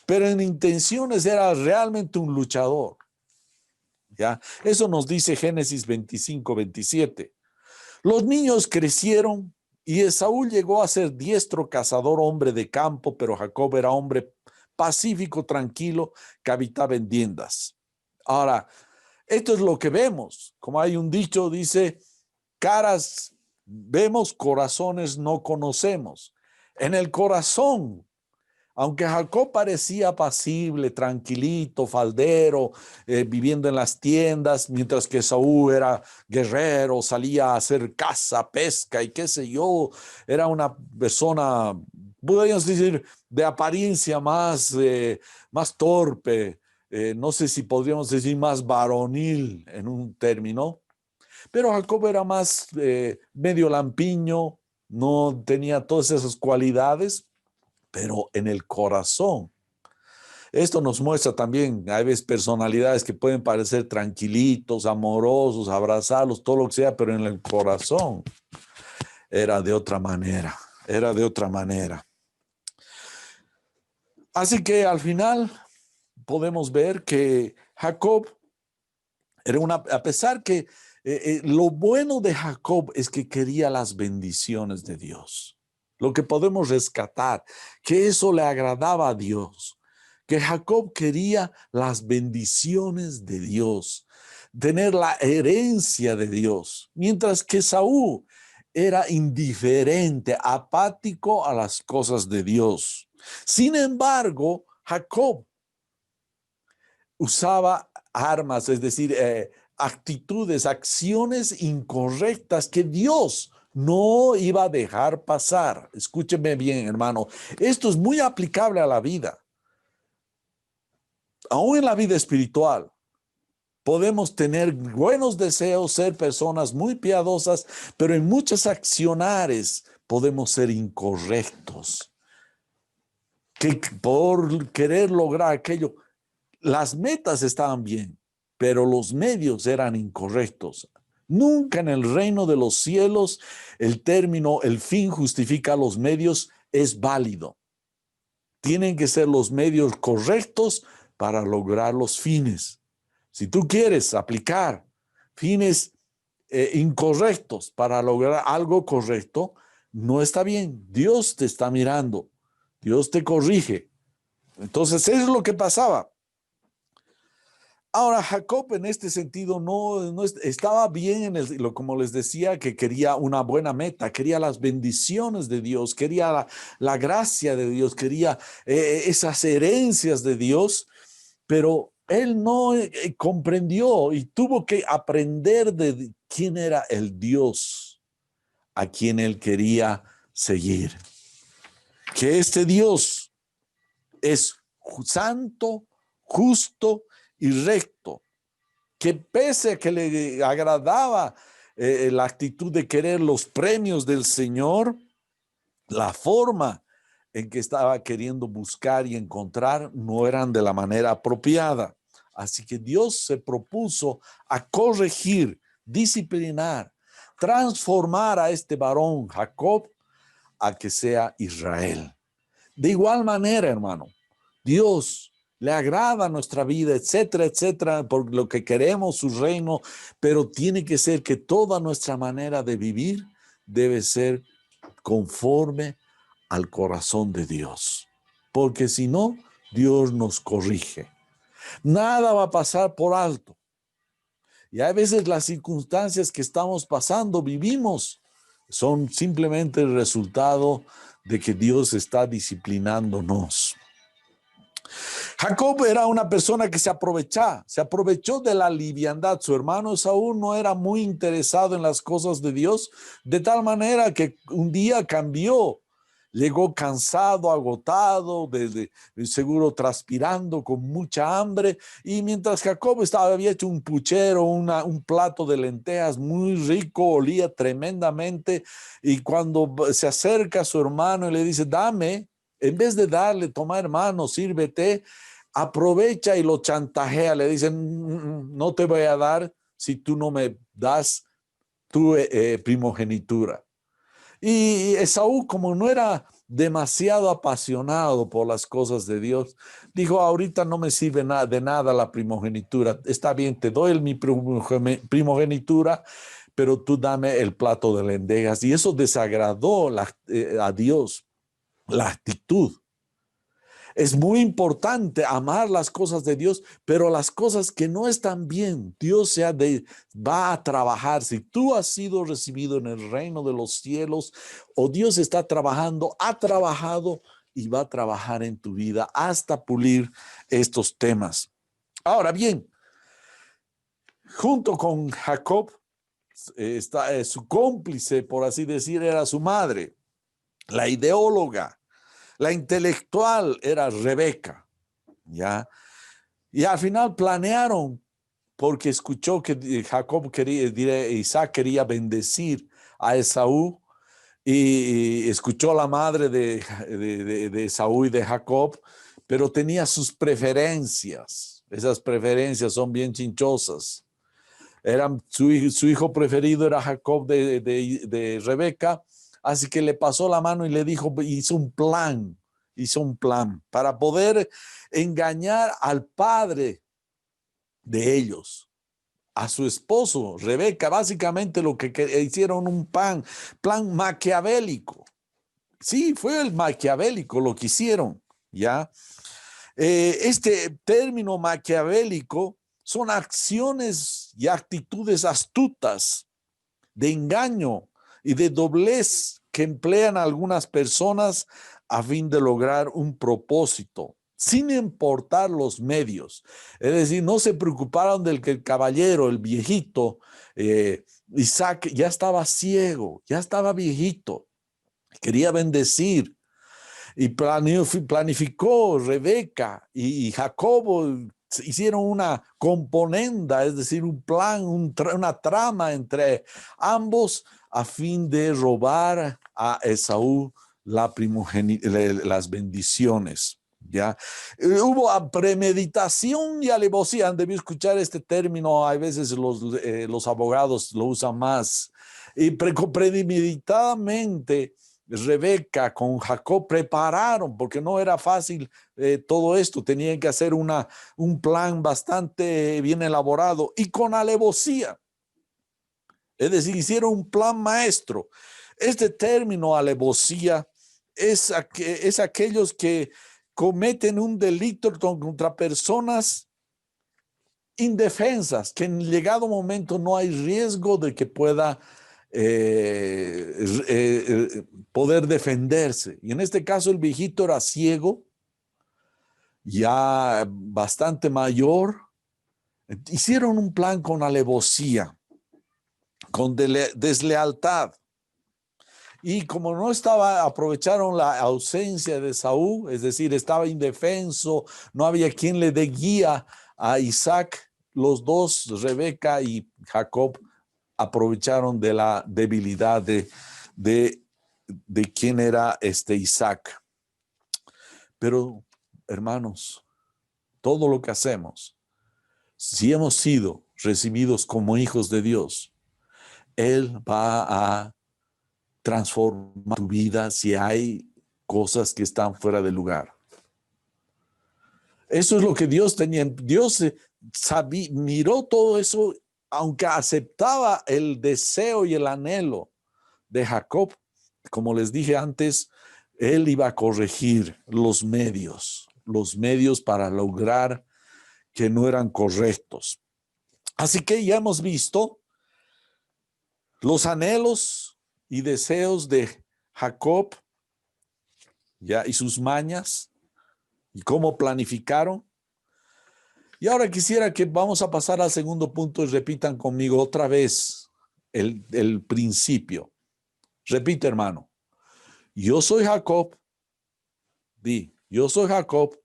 pero en intenciones era realmente un luchador. ¿Ya? Eso nos dice Génesis 25, 27. Los niños crecieron y Esaú llegó a ser diestro cazador, hombre de campo, pero Jacob era hombre pacífico, tranquilo, que habitaba en tiendas. Ahora, esto es lo que vemos. Como hay un dicho, dice, caras vemos, corazones no conocemos. En el corazón, aunque Jacob parecía apacible, tranquilito, faldero, viviendo en las tiendas, mientras que Saúl era guerrero, salía a hacer caza, pesca y qué sé yo, era una persona, podríamos decir, de apariencia más torpe, no sé si podríamos decir más varonil en un término. Pero Jacob era más medio lampiño, no tenía todas esas cualidades, pero en el corazón. Esto nos muestra también, hay veces personalidades que pueden parecer tranquilitos, amorosos, abrazarlos, todo lo que sea, pero en el corazón era de otra manera, era de otra manera. Así que al final podemos ver que Jacob era a pesar que lo bueno de Jacob es que quería las bendiciones de Dios. Lo que podemos rescatar, que eso le agradaba a Dios, que Jacob quería las bendiciones de Dios, tener la herencia de Dios, mientras que Saúl era indiferente, apático a las cosas de Dios. Sin embargo, Jacob usaba armas, es decir, actitudes, acciones incorrectas que Dios no iba a dejar pasar. Escúcheme bien, hermano. Esto es muy aplicable a la vida. Aún en la vida espiritual, podemos tener buenos deseos, ser personas muy piadosas, pero en muchos accionares podemos ser incorrectos. Que por querer lograr aquello, las metas estaban bien, pero los medios eran incorrectos. Nunca en el reino de los cielos el término el fin justifica los medios es válido. Tienen que ser los medios correctos para lograr los fines. Si tú quieres aplicar fines incorrectos para lograr algo correcto, no está bien. Dios te está mirando. Dios te corrige. Entonces, eso es lo que pasaba. Ahora, Jacob en este sentido no estaba bien como les decía, que quería una buena meta, quería las bendiciones de Dios, quería la gracia de Dios, quería esas herencias de Dios, pero él no comprendió y tuvo que aprender de quién era el Dios a quien él quería seguir. Que este Dios es santo, justo y recto, que pese a que le agradaba la actitud de querer los premios del Señor, la forma en que estaba queriendo buscar y encontrar no eran de la manera apropiada. Así que Dios se propuso a corregir, disciplinar, transformar a este varón Jacob a que sea Israel. De igual manera, hermano, Dios le agrada nuestra vida, etcétera, etcétera, por lo que queremos su reino, pero tiene que ser que toda nuestra manera de vivir debe ser conforme al corazón de Dios, porque si no, Dios nos corrige. Nada va a pasar por alto. Y a veces las circunstancias que estamos pasando, vivimos, son simplemente el resultado de que Dios está disciplinándonos. Jacob era una persona que se aprovechó de la liviandad. Su hermano Esaú no era muy interesado en las cosas de Dios, de tal manera que un día cambió. Llegó cansado, agotado, seguro transpirando, con mucha hambre. Y mientras Jacob había hecho un puchero, un plato de lentejas muy rico, olía tremendamente. Y cuando se acerca a su hermano y le dice, dame, en vez de darle, toma hermano, sírvete, aprovecha y lo chantajea. Le dicen, no te voy a dar si tú no me das tu primogenitura. Y Esaú, como no era demasiado apasionado por las cosas de Dios, dijo, ahorita no me sirve de nada la primogenitura. Está bien, te doy mi primogenitura, pero tú dame el plato de lentejas. Y eso desagradó a Dios, la actitud. Es muy importante amar las cosas de Dios, pero las cosas que no están bien, Dios va a trabajar. Si tú has sido recibido en el reino de los cielos, o Dios está trabajando, ha trabajado y va a trabajar en tu vida hasta pulir estos temas. Ahora bien, junto con Jacob, está su cómplice, por así decir, era su madre, la ideóloga. La intelectual era Rebeca, ¿ya? Y al final planearon, porque escuchó que Isaac quería bendecir a Esaú, y escuchó a la madre de Esaú y de Jacob, pero tenía sus preferencias. Esas preferencias son bien chinchosas. Su hijo preferido era Jacob de Rebeca. Así que le pasó la mano y le dijo, hizo un plan para poder engañar al padre de ellos, a su esposo, Rebeca. Básicamente lo que hicieron un plan maquiavélico. Sí, fue el maquiavélico lo que hicieron, ¿ya? Este término maquiavélico son acciones y actitudes astutas de engaño y de doblez que emplean algunas personas a fin de lograr un propósito, sin importar los medios. Es decir, no se preocuparon del que el caballero, el viejito, Isaac, ya estaba ciego, ya estaba viejito, quería bendecir. Y planificó Rebeca y Jacobo, hicieron una componenda, es decir, un plan, una trama entre ambos a fin de robar a Esaú las bendiciones. ¿Ya? Hubo premeditación y alevosía. Han debido escuchar este término, a veces los abogados lo usan más. Y premeditadamente Rebeca con Jacob prepararon, porque no era fácil todo esto, tenían que hacer un plan bastante bien elaborado y con alevosía. Es decir, hicieron un plan maestro. Este término alevosía es aquellos que cometen un delito contra personas indefensas, que en llegado momento no hay riesgo de que pueda poder defenderse. Y en este caso el viejito era ciego, ya bastante mayor. Hicieron un plan con alevosía, con deslealtad. Y como no aprovecharon la ausencia de Saúl, es decir, estaba indefenso, no había quien le dé guía a Isaac, los dos, Rebeca y Jacob, aprovecharon de la debilidad de quién era Isaac. Pero, hermanos, todo lo que hacemos, si hemos sido recibidos como hijos de Dios, Él va a transformar tu vida si hay cosas que están fuera de lugar. Eso es lo que Dios tenía. Dios miró todo eso, aunque aceptaba el deseo y el anhelo de Jacob. Como les dije antes, Él iba a corregir los medios para lograr que no eran correctos. Así que ya hemos visto los anhelos y deseos de Jacob, ya, y sus mañas, y cómo planificaron. Y ahora quisiera que vamos a pasar al segundo punto y repitan conmigo otra vez el principio. Repite, hermano. Yo soy Jacob. Yo soy Jacob.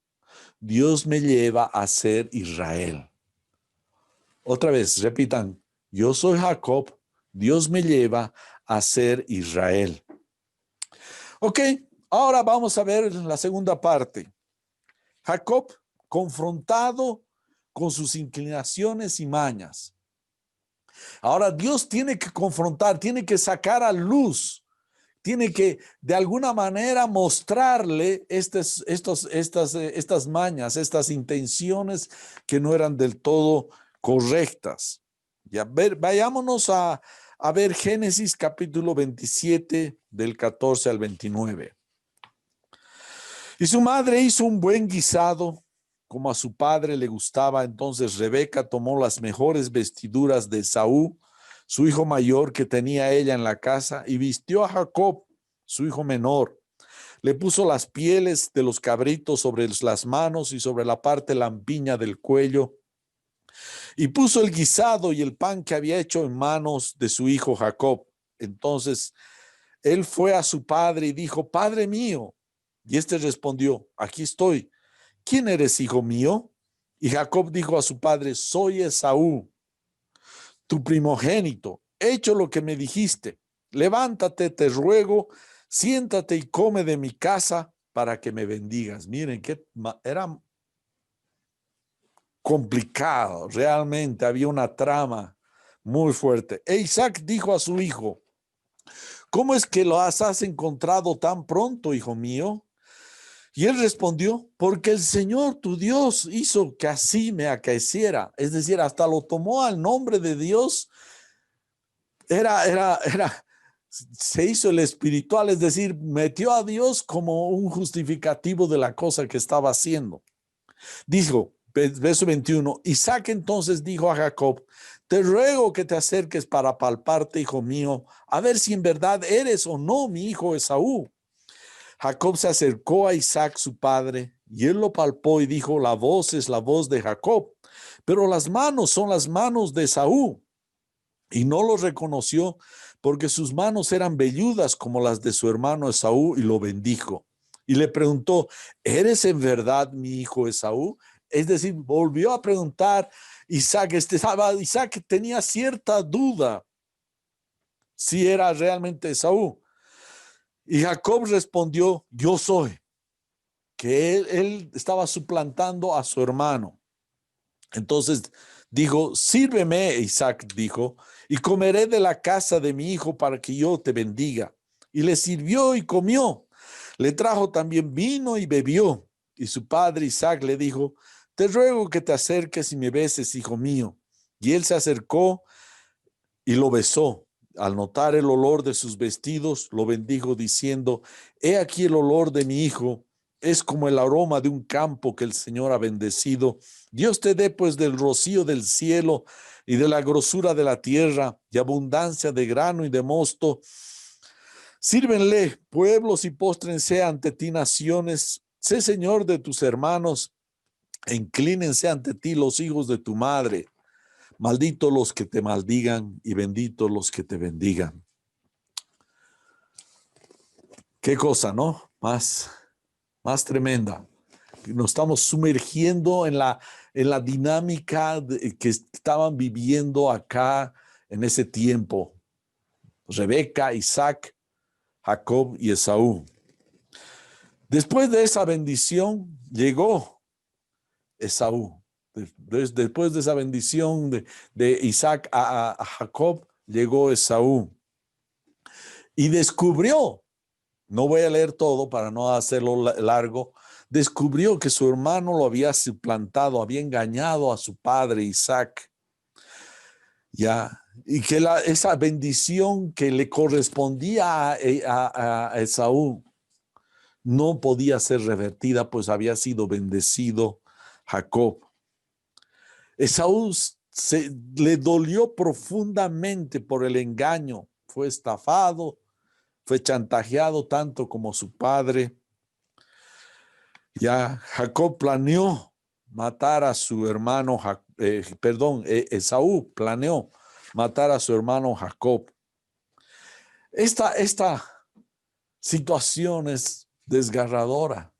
Dios me lleva a ser Israel. Otra vez, repitan. Yo soy Jacob. Dios me lleva a ser Israel. Ok, ahora vamos a ver la segunda parte. Jacob confrontado con sus inclinaciones y mañas. Ahora Dios tiene que confrontar, tiene que sacar a luz, tiene que de alguna manera mostrarle estas mañas, estas intenciones que no eran del todo correctas. Vayámonos a ver Génesis capítulo 27 del 14 al 29. Y su madre hizo un buen guisado, como a su padre le gustaba. Entonces Rebeca tomó las mejores vestiduras de Esaú, su hijo mayor, que tenía ella en la casa, y vistió a Jacob, su hijo menor. Le puso las pieles de los cabritos sobre las manos y sobre la parte lampiña del cuello, y puso el guisado y el pan que había hecho en manos de su hijo Jacob. Entonces él fue a su padre y dijo: Padre mío. Y este respondió: Aquí estoy. ¿Quién eres, hijo mío? Y Jacob dijo a su padre: Soy Esaú, tu primogénito. He hecho lo que me dijiste. Levántate, te ruego, siéntate y come de mi casa para que me bendigas. Miren, que era complicado. Realmente había una trama muy fuerte. E Isaac dijo a su hijo: ¿Cómo es que lo has encontrado tan pronto, hijo mío? Y él respondió: porque el Señor tu Dios hizo que así me acaeciera. Es decir, hasta lo tomó al nombre de Dios. Se hizo el espiritual, es decir, metió a Dios como un justificativo de la cosa que estaba haciendo. Dijo, verso 21, Isaac entonces dijo a Jacob: te ruego que te acerques para palparte, hijo mío, a ver si en verdad eres o no mi hijo Esaú. Jacob se acercó a Isaac su padre, y él lo palpó y dijo: la voz es la voz de Jacob, pero las manos son las manos de Esaú. Y no lo reconoció, porque sus manos eran velludas como las de su hermano Esaú, y lo bendijo. Y le preguntó: ¿eres en verdad mi hijo Esaú? Es decir, volvió a preguntar Isaac. Isaac tenía cierta duda si era realmente Esaú. Y Jacob respondió: yo soy. Que él estaba suplantando a su hermano. Entonces dijo: sírveme, Isaac dijo, y comeré de la casa de mi hijo para que yo te bendiga. Y le sirvió y comió. Le trajo también vino y bebió. Y su padre Isaac le dijo: te ruego que te acerques y me beses, hijo mío. Y él se acercó y lo besó. Al notar el olor de sus vestidos, lo bendijo diciendo: he aquí el olor de mi hijo, es como el aroma de un campo que el Señor ha bendecido. Dios te dé pues del rocío del cielo y de la grosura de la tierra y abundancia de grano y de mosto. Sírvenle pueblos y póstrense ante ti naciones. Sé Señor de tus hermanos, e inclínense ante ti los hijos de tu madre. Malditos los que te maldigan y benditos los que te bendigan. Qué cosa, ¿no? Más tremenda. Nos estamos sumergiendo en la dinámica que estaban viviendo acá en ese tiempo. Rebeca, Isaac, Jacob y Esaú. Después de esa bendición llegó Esaú. Después de esa bendición de Isaac a Jacob, llegó Esaú. Y descubrió, no voy a leer todo para no hacerlo largo, descubrió que su hermano lo había suplantado, había engañado a su padre Isaac. Ya, y que esa bendición que le correspondía a Esaú no podía ser revertida, pues había sido bendecido Jacob. Esaú le dolió profundamente por el engaño, fue estafado, fue chantajeado tanto como su padre. Ya Jacob planeó matar a su hermano, Esaú planeó matar a su hermano Jacob. Esta situación es desgarradora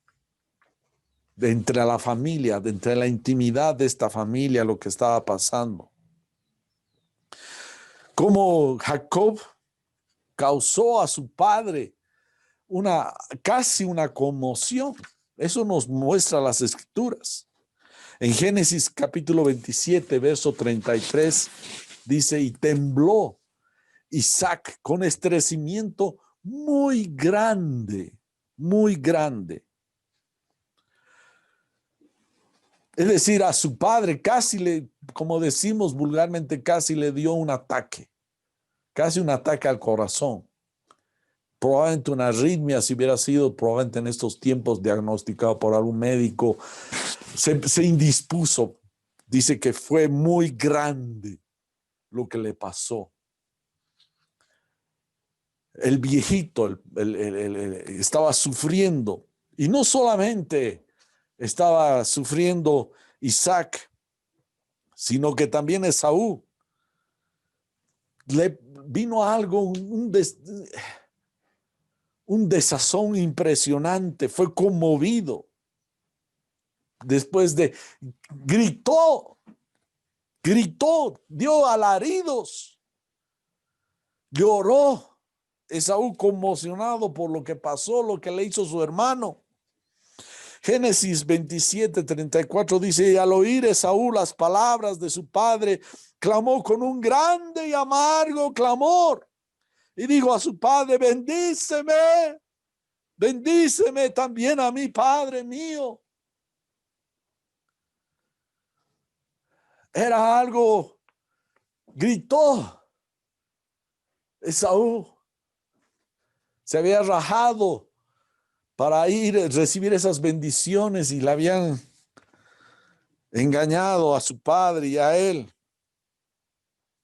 de entre la familia, de entre la intimidad de esta familia, lo que estaba pasando. Como Jacob causó a su padre casi una conmoción. Eso nos muestra las escrituras. En Génesis capítulo 27, verso 33, dice, y tembló Isaac con estremecimiento muy grande, muy grande. Es decir, a su padre casi como decimos vulgarmente, casi le dio un ataque, casi un ataque al corazón. Probablemente una arritmia, si hubiera sido probablemente en estos tiempos diagnosticado por algún médico, se indispuso. Dice que fue muy grande lo que le pasó. El viejito estaba sufriendo, y no solamente estaba sufriendo Isaac, sino que también Esaú. Le vino algo, un desazón impresionante, fue conmovido. Después gritó, dio alaridos, lloró. Esaú conmocionado por lo que pasó, lo que le hizo su hermano. Génesis 27, 34 dice, y al oír Esaú las palabras de su padre, clamó con un grande y amargo clamor. Y dijo a su padre, bendíceme también a mí, padre mío. Era algo, gritó. Esaú se había rajado para ir a recibir esas bendiciones y le habían engañado a su padre y a él.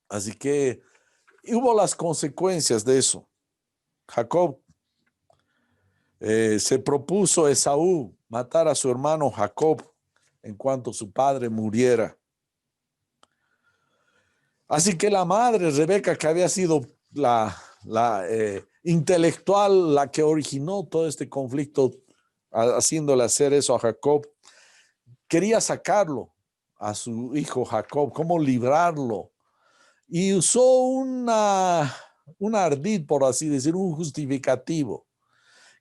Así que hubo las consecuencias de eso. Jacob se propuso Esaú matar a su hermano Jacob en cuanto su padre muriera. Así que la madre, Rebeca, que había sido la intelectual, la que originó todo este conflicto, haciéndole hacer eso a Jacob, quería sacarlo a su hijo Jacob, cómo librarlo. Y usó un ardid, por así decir, un justificativo,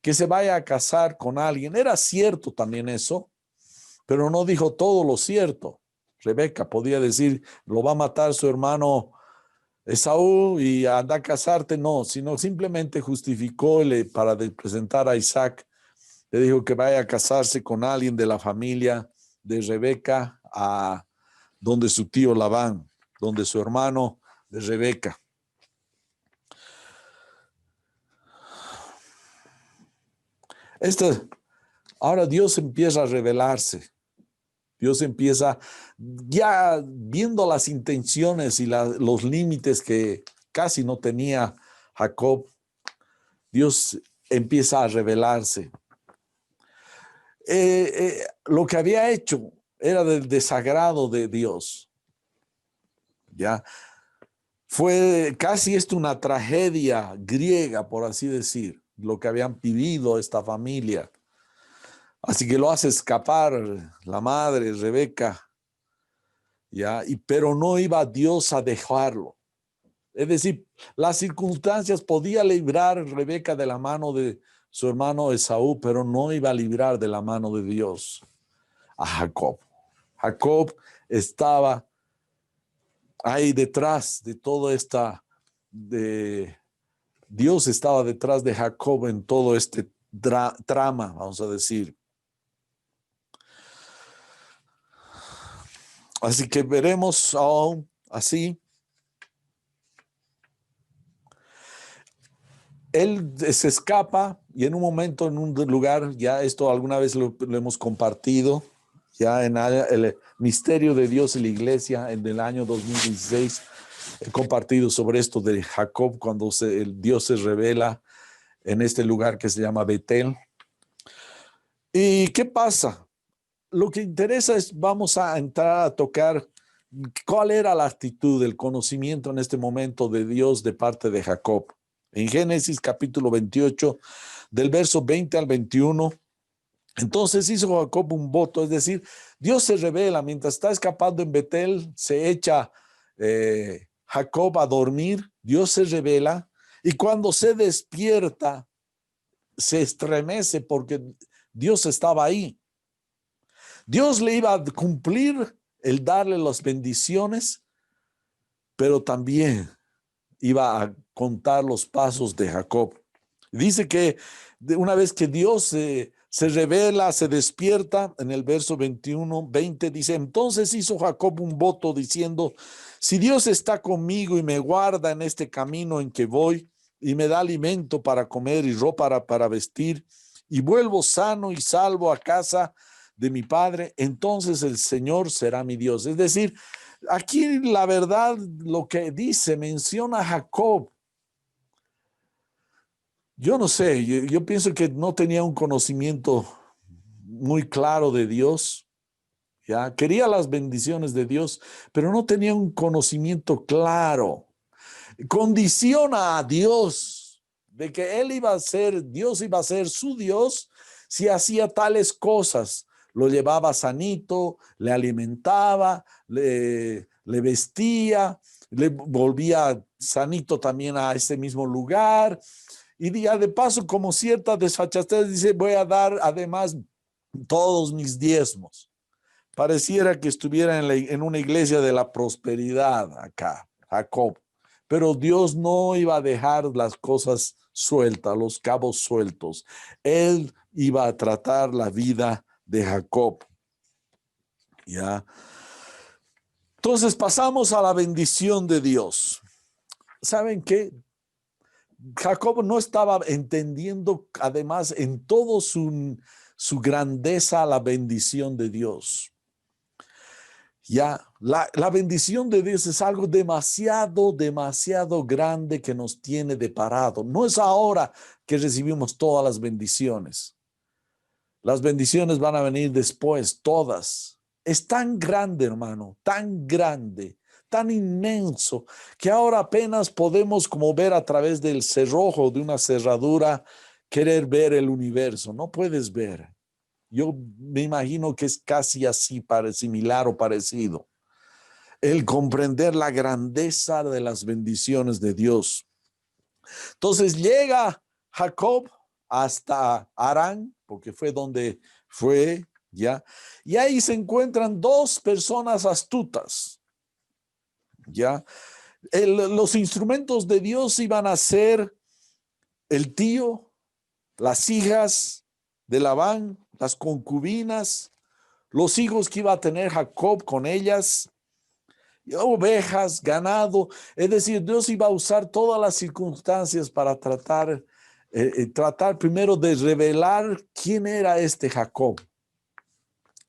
que se vaya a casar con alguien. Era cierto también eso, pero no dijo todo lo cierto. Rebeca podía decir, lo va a matar su hermano Esaú y anda a casarte, no, sino simplemente justificó para presentar a Isaac. Le dijo que vaya a casarse con alguien de la familia de Rebeca, a donde su tío Labán, donde su hermano de Rebeca. Ahora Dios empieza a revelarse. Dios empieza, ya viendo las intenciones y los límites que casi no tenía Jacob, Dios empieza a revelarse. Lo que había hecho era del desagrado de Dios. Ya fue casi una tragedia griega, por así decir, lo que habían vivido esta familia. Así que lo hace escapar la madre, Rebeca, ¿ya? Pero no iba Dios a dejarlo. Es decir, las circunstancias podía librar a Rebeca de la mano de su hermano Esaú, pero no iba a librar de la mano de Dios a Jacob. Jacob estaba ahí detrás de toda esta, Dios estaba detrás de Jacob en todo este trama, vamos a decir. Así que veremos aún así. Él se escapa y en un momento, en un lugar, ya esto alguna vez lo hemos compartido, ya en el misterio de Dios y la iglesia en el año 2016, he compartido sobre esto de Jacob cuando Dios se revela en este lugar que se llama Betel. ¿Y qué pasa? Lo que interesa es, vamos a entrar a tocar cuál era la actitud, el conocimiento en este momento de Dios de parte de Jacob. En Génesis capítulo 28, del verso 20 al 21, entonces hizo Jacob un voto, es decir, Dios se revela mientras está escapando en Betel, se echa Jacob a dormir, Dios se revela y cuando se despierta, se estremece porque Dios estaba ahí. Dios le iba a cumplir el darle las bendiciones, pero también iba a contar los pasos de Jacob. Dice que una vez que Dios se revela, se despierta, en el verso 20, dice, entonces hizo Jacob un voto diciendo, si Dios está conmigo y me guarda en este camino en que voy y me da alimento para comer y ropa para vestir y vuelvo sano y salvo a casa de mi padre, entonces el Señor será mi Dios. Es decir, aquí la verdad, lo que dice, menciona a Jacob. Yo no sé, yo pienso que no tenía un conocimiento muy claro de Dios, ya quería las bendiciones de Dios, pero no tenía un conocimiento claro. Condiciona a Dios de que él iba a ser, Dios iba a ser su Dios si hacía tales cosas. Lo llevaba sanito, le alimentaba, le vestía, le volvía sanito también a ese mismo lugar. Y de paso, como cierta desfachatez, dice, voy a dar además todos mis diezmos. Pareciera que estuviera en una iglesia de la prosperidad acá, Jacob. Pero Dios no iba a dejar las cosas sueltas, los cabos sueltos. Él iba a tratar la vida de Jacob. ¿Ya? Entonces pasamos a la bendición de Dios. ¿Saben qué? Jacob no estaba entendiendo, además, en todo su grandeza, la bendición de Dios. Ya, la bendición de Dios es algo demasiado grande que nos tiene deparado. No es ahora que recibimos todas las bendiciones. Las bendiciones van a venir después, todas. Es tan grande, hermano, tan grande, tan inmenso, que ahora apenas podemos como ver a través del cerrojo de una cerradura, querer ver el universo. No puedes ver. Yo me imagino que es casi así, similar o parecido. El comprender la grandeza de las bendiciones de Dios. Entonces llega Jacob hasta Harán, porque fue donde fue, ¿ya? Y ahí se encuentran dos personas astutas, ¿ya? Los instrumentos de Dios iban a ser el tío, las hijas de Labán, las concubinas, los hijos que iba a tener Jacob con ellas, ovejas, ganado. Es decir, Dios iba a usar todas las circunstancias para tratar primero de revelar quién era este Jacob,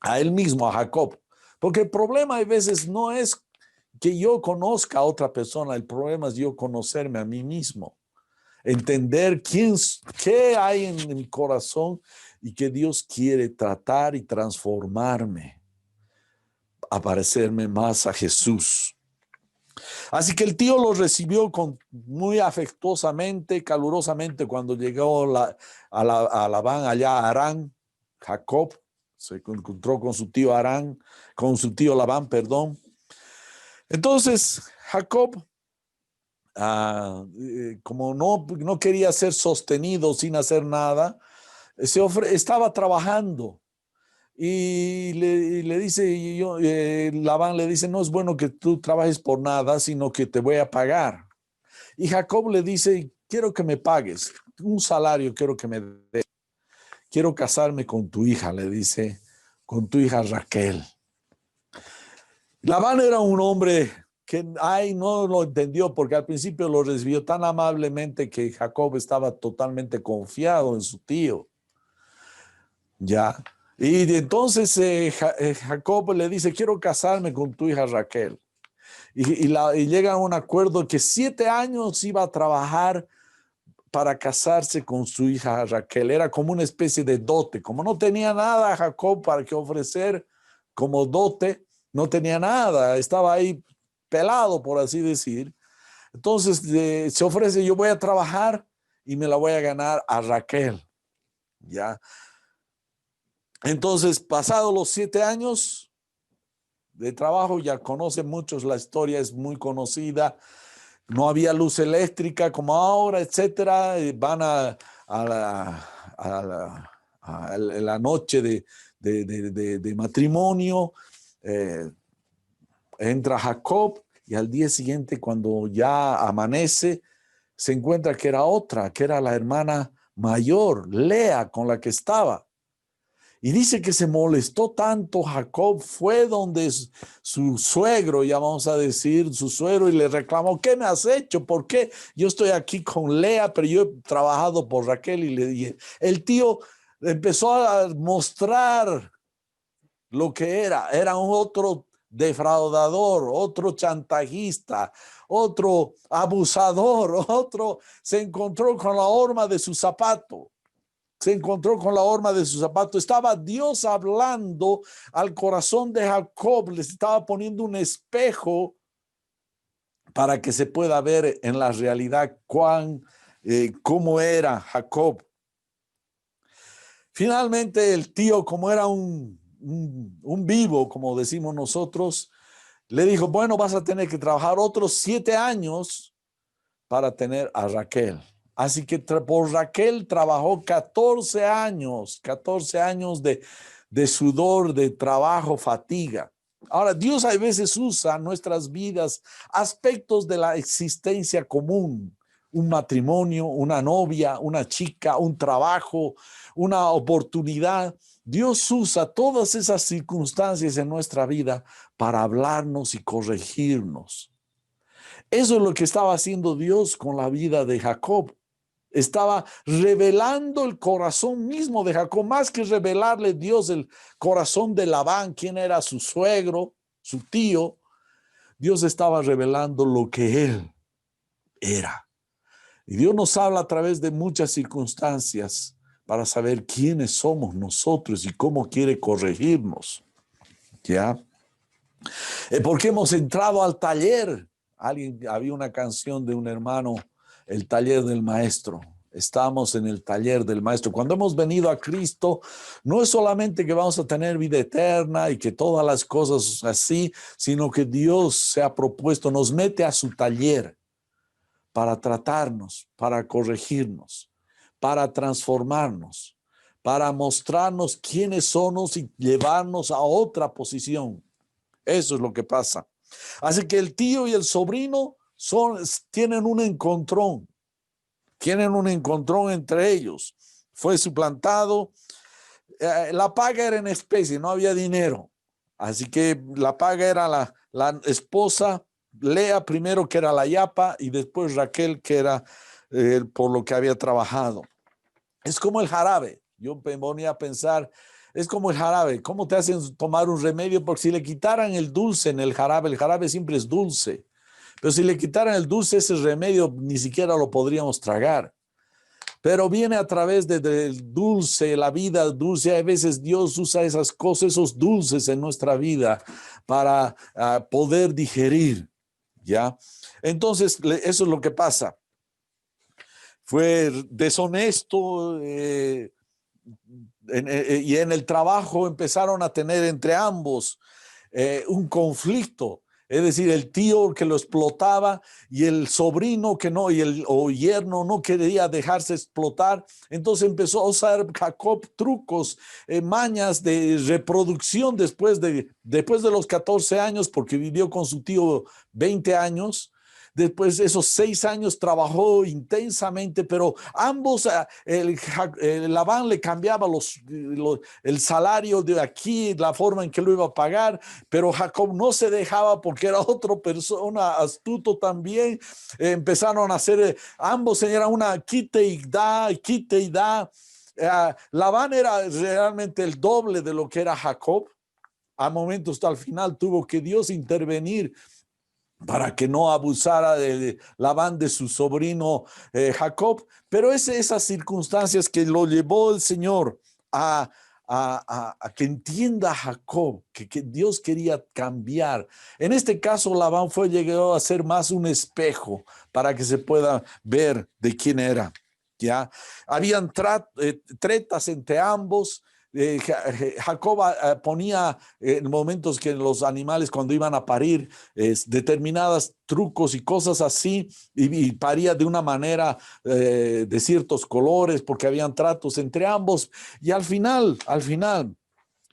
a él mismo, a Jacob. Porque el problema a veces no es que yo conozca a otra persona, el problema es yo conocerme a mí mismo, entender qué hay en mi corazón y que Dios quiere tratar y transformarme, aparecerme más a Jesús. Así que el tío lo recibió muy afectuosamente, calurosamente cuando llegó a Labán, allá a Harán. Jacob se encontró con su tío Labán, perdón. Entonces Jacob como no quería ser sostenido sin hacer nada, estaba trabajando. Y le dice, Labán le dice, no es bueno que tú trabajes por nada, sino que te voy a pagar. Y Jacob le dice, quiero que me pagues, un salario quiero que me des. Quiero casarme con tu hija, le dice, con tu hija Raquel. Labán era un hombre que no lo entendió, porque al principio lo recibió tan amablemente que Jacob estaba totalmente confiado en su tío. Ya. Y entonces Jacob le dice, quiero casarme con tu hija Raquel. Y llega a un acuerdo que 7 años iba a trabajar para casarse con su hija Raquel. Era como una especie de dote. Como no tenía nada Jacob para que ofrecer como dote, no tenía nada. Estaba ahí pelado, por así decir. Entonces se ofrece, yo voy a trabajar y me la voy a ganar a Raquel. ¿Ya? Entonces, pasados los 7 años de trabajo, ya conocen muchos, la historia es muy conocida. No había luz eléctrica como ahora, etcétera. Van a la noche de matrimonio. Entra Jacob y al día siguiente, cuando ya amanece, se encuentra que era otra, que era la hermana mayor, Lea, con la que estaba. Y dice que se molestó tanto Jacob, fue donde su suegro, ya vamos a decir, su suegro, y le reclamó, ¿qué me has hecho? ¿Por qué yo estoy aquí con Lea, pero yo he trabajado por Raquel? Y el tío empezó a mostrar lo que era un otro defraudador, otro chantajista, otro abusador, otro se encontró con la horma de su zapato. Se encontró con la horma de su zapato. Estaba Dios hablando al corazón de Jacob, le estaba poniendo un espejo para que se pueda ver en la realidad cómo era Jacob. Finalmente el tío, como era un vivo, como decimos nosotros, le dijo, bueno, vas a tener que trabajar otros 7 años para tener a Raquel. Así que por Raquel trabajó 14 años de sudor, de trabajo, fatiga. Ahora, Dios a veces usa en nuestras vidas aspectos de la existencia común, un matrimonio, una novia, una chica, un trabajo, una oportunidad. Dios usa todas esas circunstancias en nuestra vida para hablarnos y corregirnos. Eso es lo que estaba haciendo Dios con la vida de Jacob. Estaba revelando el corazón mismo de Jacob, más que revelarle Dios el corazón de Labán, quién era su suegro, su tío. Dios estaba revelando lo que él era. Y Dios nos habla a través de muchas circunstancias para saber quiénes somos nosotros y cómo quiere corregirnos. ¿Ya? Porque hemos entrado al taller. Había una canción de un hermano, el taller del maestro. Estamos en el taller del maestro. Cuando hemos venido a Cristo, no es solamente que vamos a tener vida eterna y que todas las cosas así, sino que Dios se ha propuesto, nos mete a su taller para tratarnos, para corregirnos, para transformarnos, para mostrarnos quiénes somos y llevarnos a otra posición. Eso es lo que pasa. Así que el tío y el sobrino tienen un encontrón. Tienen un encontrón entre ellos. Fue suplantado. La paga era en especie, no había dinero. Así que la paga era la esposa, Lea primero, que era la yapa, y después Raquel, que era por lo que había trabajado. Es como el jarabe. Yo me ponía a pensar, es como el jarabe. ¿Cómo te hacen tomar un remedio? Porque si le quitaran el dulce en el jarabe siempre es dulce. Pero si le quitaran el dulce, ese remedio ni siquiera lo podríamos tragar. Pero viene a través del dulce, la vida dulce. A veces Dios usa esas cosas, esos dulces en nuestra vida para poder digerir, ¿ya? Entonces, eso es lo que pasa. Fue deshonesto y en el trabajo empezaron a tener entre ambos un conflicto. Es decir, el tío que lo explotaba y el sobrino que no, o yerno no quería dejarse explotar. Entonces empezó a usar Jacob trucos, mañas de reproducción después de los 14 años, porque vivió con su tío 20 años. Después de esos 6 años trabajó intensamente, pero ambos, Labán le cambiaba el salario de aquí, la forma en que lo iba a pagar, pero Jacob no se dejaba porque era otra persona astuto también. Empezaron a hacer, ambos eran una quite y da. Labán era realmente el doble de lo que era Jacob. A momentos hasta el final tuvo que Dios intervenir para que no abusara de Labán de su sobrino Jacob, pero esas circunstancias que lo llevó el Señor a que entienda a Jacob que Dios quería cambiar. En este caso, Labán llegó a ser más un espejo para que se pueda ver de quién era. ¿Ya? Habían tretas entre ambos. Jacob ponía en momentos que los animales cuando iban a parir determinados trucos y cosas así y paría de una manera de ciertos colores porque habían tratos entre ambos y al final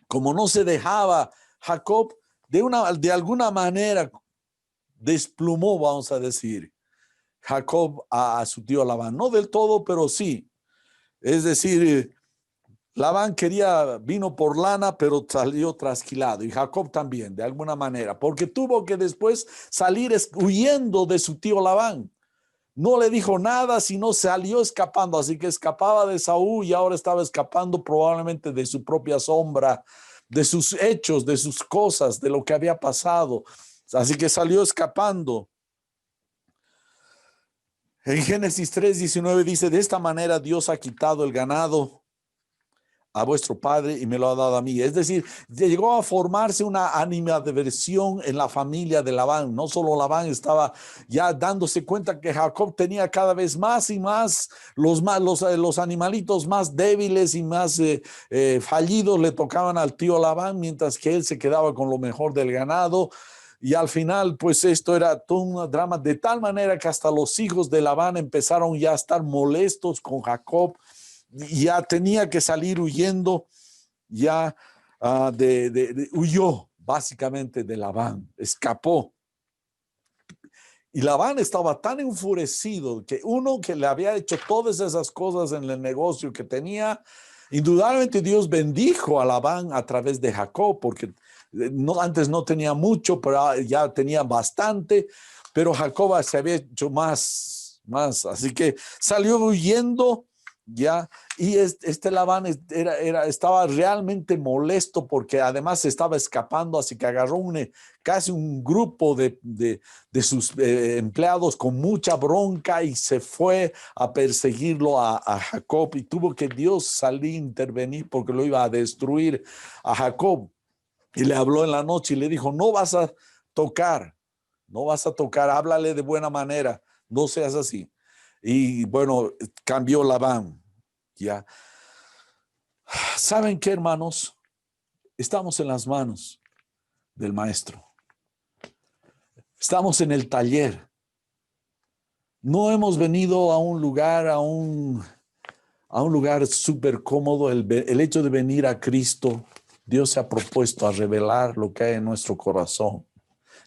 como no se dejaba Jacob de alguna manera desplumó, vamos a decir, Jacob a su tío Labán, no del todo pero sí, es decir, Labán vino por lana, pero salió trasquilado. Y Jacob también, de alguna manera, porque tuvo que después salir huyendo de su tío Labán. No le dijo nada, sino salió escapando. Así que escapaba de Saúl y ahora estaba escapando probablemente de su propia sombra, de sus hechos, de sus cosas, de lo que había pasado. Así que salió escapando. En Génesis 3:19 dice, de esta manera Dios ha quitado el ganado a vuestro padre y me lo ha dado a mí. Es decir, llegó a formarse una animadversión en la familia de Labán. No solo Labán estaba ya dándose cuenta que Jacob tenía cada vez más y más los animalitos más débiles y más fallidos le tocaban al tío Labán, mientras que él se quedaba con lo mejor del ganado. Y al final, pues esto era todo un drama de tal manera que hasta los hijos de Labán empezaron ya a estar molestos con Jacob. Ya tenía que salir huyendo, ya huyó básicamente de Labán, escapó. Y Labán estaba tan enfurecido que uno que le había hecho todas esas cosas en el negocio que tenía, indudablemente Dios bendijo a Labán a través de Jacob, porque antes no tenía mucho, pero ya tenía bastante, pero Jacob se había hecho más, así que salió huyendo. Ya, y Labán estaba realmente molesto porque además se estaba escapando, así que agarró casi un grupo de sus empleados con mucha bronca y se fue a perseguirlo a Jacob y tuvo que Dios salir a intervenir porque lo iba a destruir a Jacob. Y le habló en la noche y le dijo, no vas a tocar, háblale de buena manera, no seas así. Y bueno, cambió Labán. Ya. ¿Saben qué, hermanos? Estamos en las manos del maestro. Estamos en el taller. No hemos venido a un lugar, súper cómodo. El hecho de venir a Cristo, Dios se ha propuesto a revelar lo que hay en nuestro corazón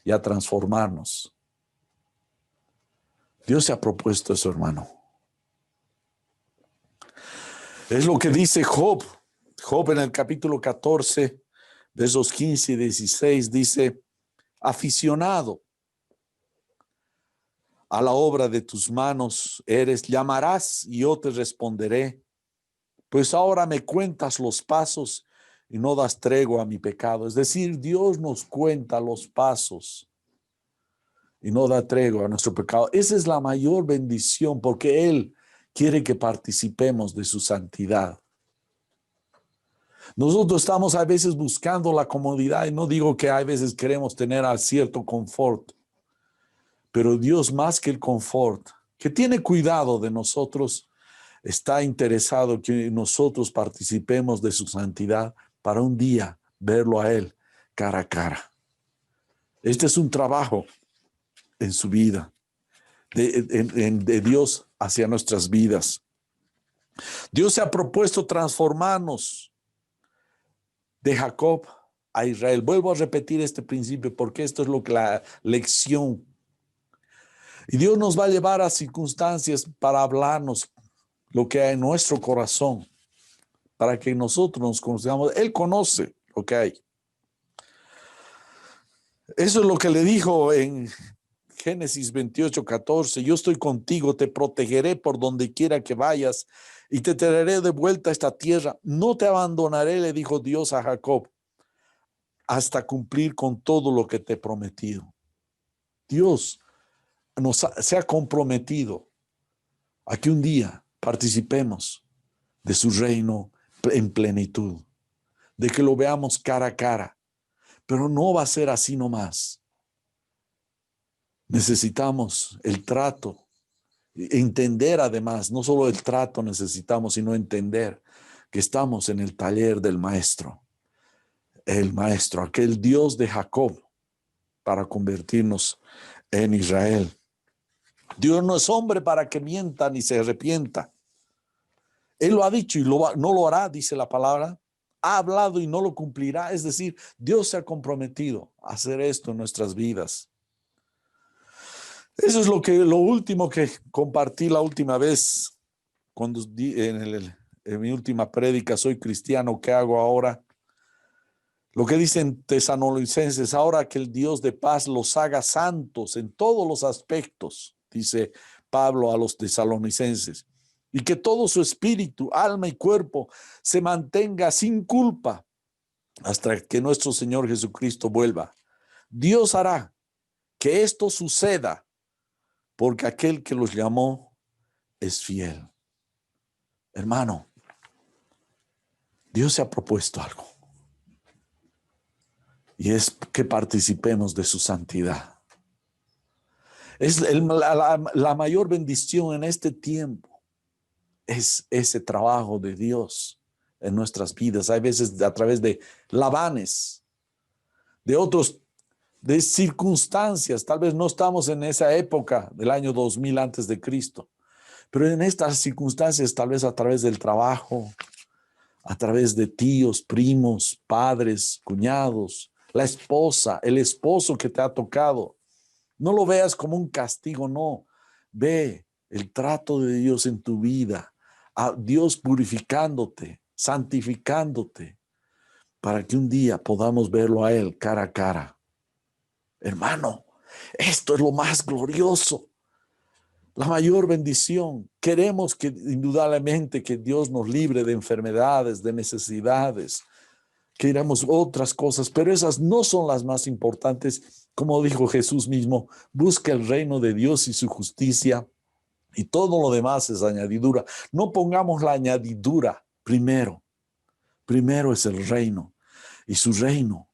y a transformarnos. Dios se ha propuesto eso, hermano. Es lo que dice Job. Job en el capítulo 14, versos 15 y 16 dice, aficionado a la obra de tus manos eres, llamarás y yo te responderé. Pues ahora me cuentas los pasos y no das tregua a mi pecado. Es decir, Dios nos cuenta los pasos y no da tregua a nuestro pecado. Esa es la mayor bendición porque Él quiere que participemos de su santidad. Nosotros estamos a veces buscando la comodidad y no digo que a veces queremos tener a cierto confort, pero Dios más que el confort, que tiene cuidado de nosotros, está interesado que nosotros participemos de su santidad para un día verlo a Él cara a cara. Este es un trabajo en su vida, de Dios hacia nuestras vidas. Dios se ha propuesto transformarnos de Jacob a Israel. Vuelvo a repetir este principio porque esto es lo que la lección. Y Dios nos va a llevar a circunstancias para hablarnos lo que hay en nuestro corazón, para que nosotros nos conozcamos. Él conoce lo que hay. Eso es lo que le dijo en Génesis 28:14. Yo estoy contigo, te protegeré por donde quiera que vayas y te traeré de vuelta a esta tierra. No te abandonaré, le dijo Dios a Jacob, hasta cumplir con todo lo que te he prometido. Dios se ha comprometido a que un día participemos de su reino en plenitud, de que lo veamos cara a cara, pero no va a ser así nomás. Necesitamos el trato, entender además, no solo el trato necesitamos, sino entender que estamos en el taller del maestro, aquel Dios de Jacob, para convertirnos en Israel. Dios no es hombre para que mienta ni se arrepienta. Él lo ha dicho y no lo hará, dice la palabra. Ha hablado y no lo cumplirá. Es decir, Dios se ha comprometido a hacer esto en nuestras vidas. Eso es lo último que compartí la última vez, cuando en mi última prédica, soy cristiano, ¿qué hago ahora? Lo que dicen Tesalonicenses, ahora que el Dios de paz los haga santos en todos los aspectos, dice Pablo a los tesalonicenses, y que todo su espíritu, alma y cuerpo se mantenga sin culpa hasta que nuestro Señor Jesucristo vuelva. Dios hará que esto suceda porque aquel que los llamó es fiel. Hermano, Dios se ha propuesto algo. Y es que participemos de su santidad. Es la mayor bendición en este tiempo. Es ese trabajo de Dios en nuestras vidas. Hay veces a través de lavanes, de circunstancias. Tal vez no estamos en esa época del año 2000 antes de Cristo. Pero en estas circunstancias, tal vez a través del trabajo, a través de tíos, primos, padres, cuñados, la esposa, el esposo que te ha tocado. No lo veas como un castigo, no. Ve el trato de Dios en tu vida, a Dios purificándote, santificándote, para que un día podamos verlo a Él cara a cara. Hermano, esto es lo más glorioso, la mayor bendición. Queremos que indudablemente que Dios nos libre de enfermedades, de necesidades, queremos otras cosas, pero esas no son las más importantes. Como dijo Jesús mismo, busca el reino de Dios y su justicia y todo lo demás es añadidura. No pongamos la añadidura primero. Primero es el reino y su reino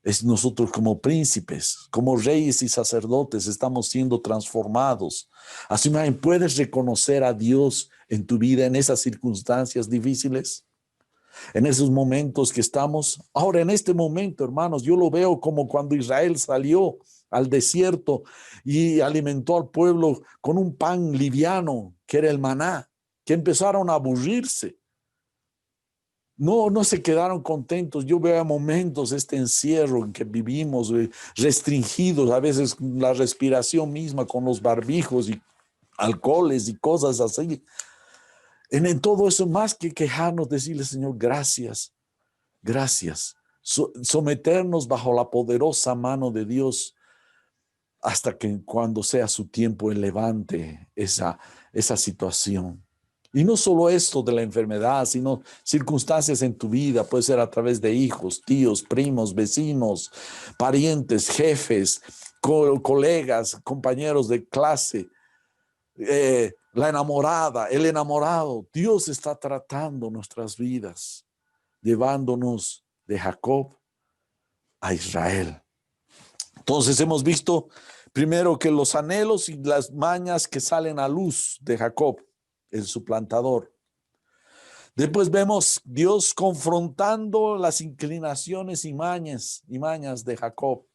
es nosotros como príncipes, como reyes y sacerdotes, estamos siendo transformados. Así que puedes reconocer a Dios en tu vida en esas circunstancias difíciles. En esos momentos que estamos, ahora en este momento, hermanos, yo lo veo como cuando Israel salió al desierto y alimentó al pueblo con un pan liviano, que era el maná, que empezaron a aburrirse. No se quedaron contentos. Yo veo momentos este encierro en que vivimos restringidos, a veces la respiración misma con los barbijos y alcoholes y cosas así. En todo eso, más que quejarnos, decirle, Señor, gracias, gracias. Someternos bajo la poderosa mano de Dios hasta que cuando sea su tiempo Él levante esa situación. Y no solo esto de la enfermedad, sino circunstancias en tu vida. Puede ser a través de hijos, tíos, primos, vecinos, parientes, jefes, colegas, compañeros de clase. La enamorada, el enamorado. Dios está tratando nuestras vidas, llevándonos de Jacob a Israel. Entonces hemos visto primero que los anhelos y las mañas que salen a luz de Jacob, el suplantador. Después vemos Dios confrontando las inclinaciones y mañas de Jacob.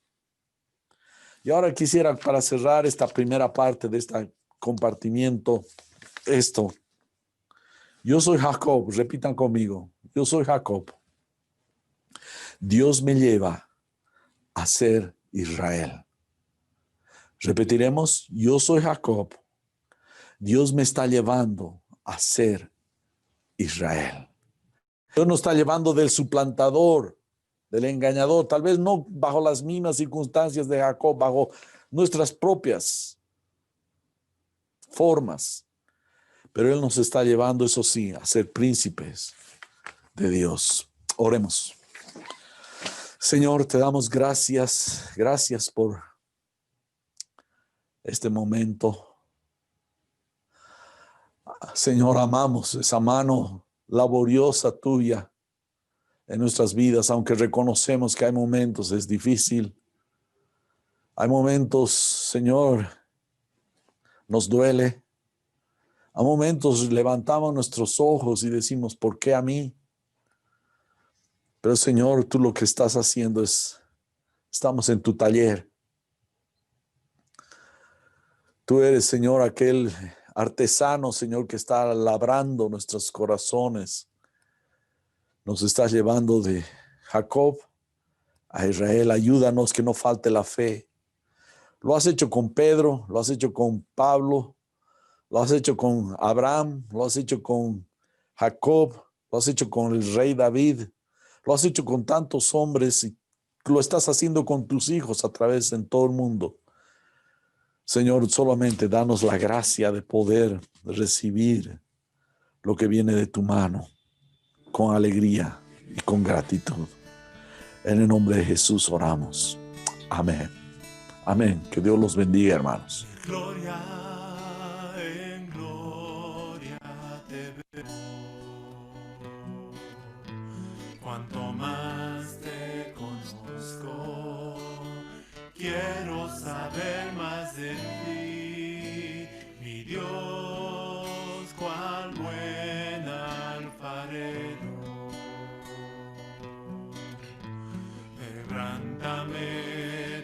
Y ahora quisiera, para cerrar esta primera parte de este compartimiento, esto. Yo soy Jacob, repitan conmigo. Yo soy Jacob. Dios me lleva a ser Israel. Repetiremos, yo soy Jacob. Dios me está llevando a ser Israel. Dios nos está llevando del suplantador, del engañador, tal vez no bajo las mismas circunstancias de Jacob, bajo nuestras propias formas. Pero Él nos está llevando, eso sí, a ser príncipes de Dios. Oremos. Señor, te damos gracias. Gracias por este momento. Señor, amamos esa mano laboriosa tuya en nuestras vidas, aunque reconocemos que hay momentos, es difícil. Hay momentos, Señor, nos duele. A momentos levantamos nuestros ojos y decimos, ¿por qué a mí? Pero Señor, tú lo que estás haciendo es, estamos en tu taller. Tú eres, Señor, aquel artesano, Señor, que está labrando nuestros corazones. Nos estás llevando de Jacob a Israel. Ayúdanos que no falte la fe. Lo has hecho con Pedro, lo has hecho con Pablo, lo has hecho con Abraham, lo has hecho con Jacob, lo has hecho con el rey David, lo has hecho con tantos hombres y lo estás haciendo con tus hijos a través en todo el mundo. Señor, solamente danos la gracia de poder recibir lo que viene de tu mano con alegría y con gratitud. En el nombre de Jesús oramos. Amén. Amén. Que Dios los bendiga, hermanos. Gloria en gloria te veo. Cuanto más te conozco, quiero saber más de ti, mi Dios, cuán buen alfarero. Quebrántame,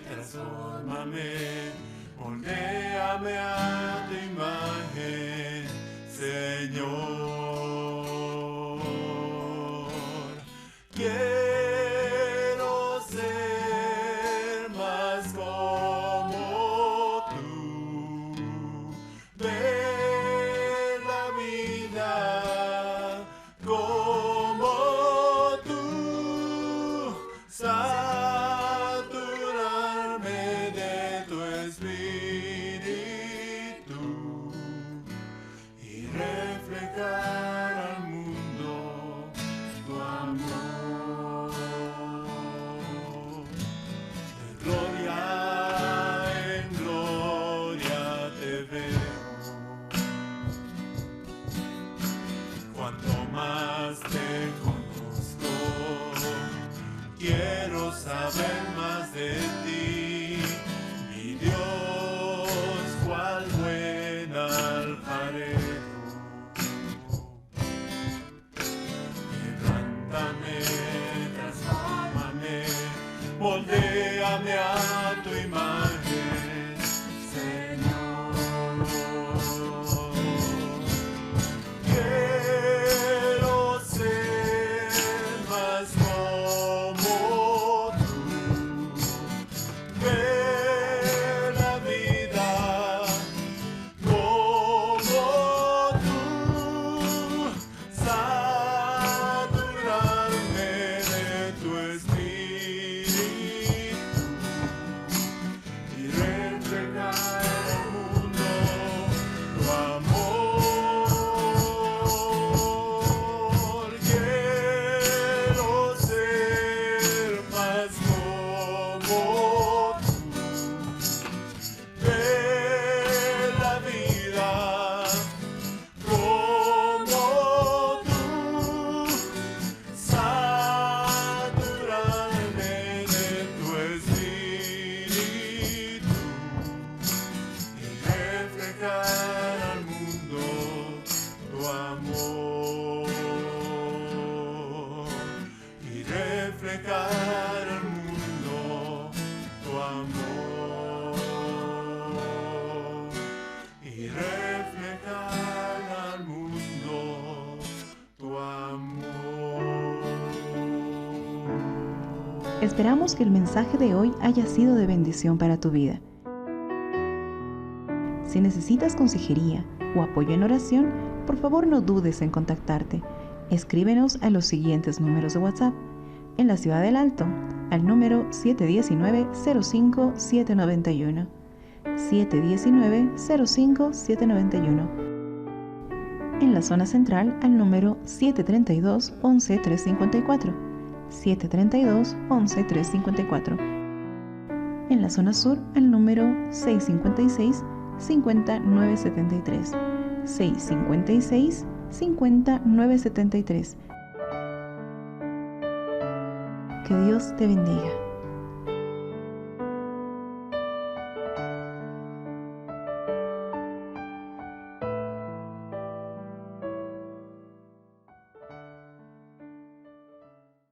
transfórmame, moldéame a tu imagen, Señor. Quiero ser más como tú, ver la vida como tú, saturarme de tu espíritu y reflejar al mundo tu amor. De gloria en gloria te veo. Cuanto más te conozco, quiero saber más de ti, mi Dios, cuál buen alfarero. Quebrántame, transfórmame, moldéame a tu imagen, Señor. Quiero ser más como tú, ver la vida como tú, saturarme de tu espíritu Esperamos que el mensaje de hoy haya sido de bendición para tu vida. Si necesitas consejería o apoyo en oración, por favor no dudes en contactarte. Escríbenos a los siguientes números de WhatsApp. En la Ciudad del Alto, al número 719-05-791. 719-05-791. En la zona central, al número 732-11-354. 732-11-354. En la zona sur, al número 656-5973. 656-5973. Que Dios te bendiga.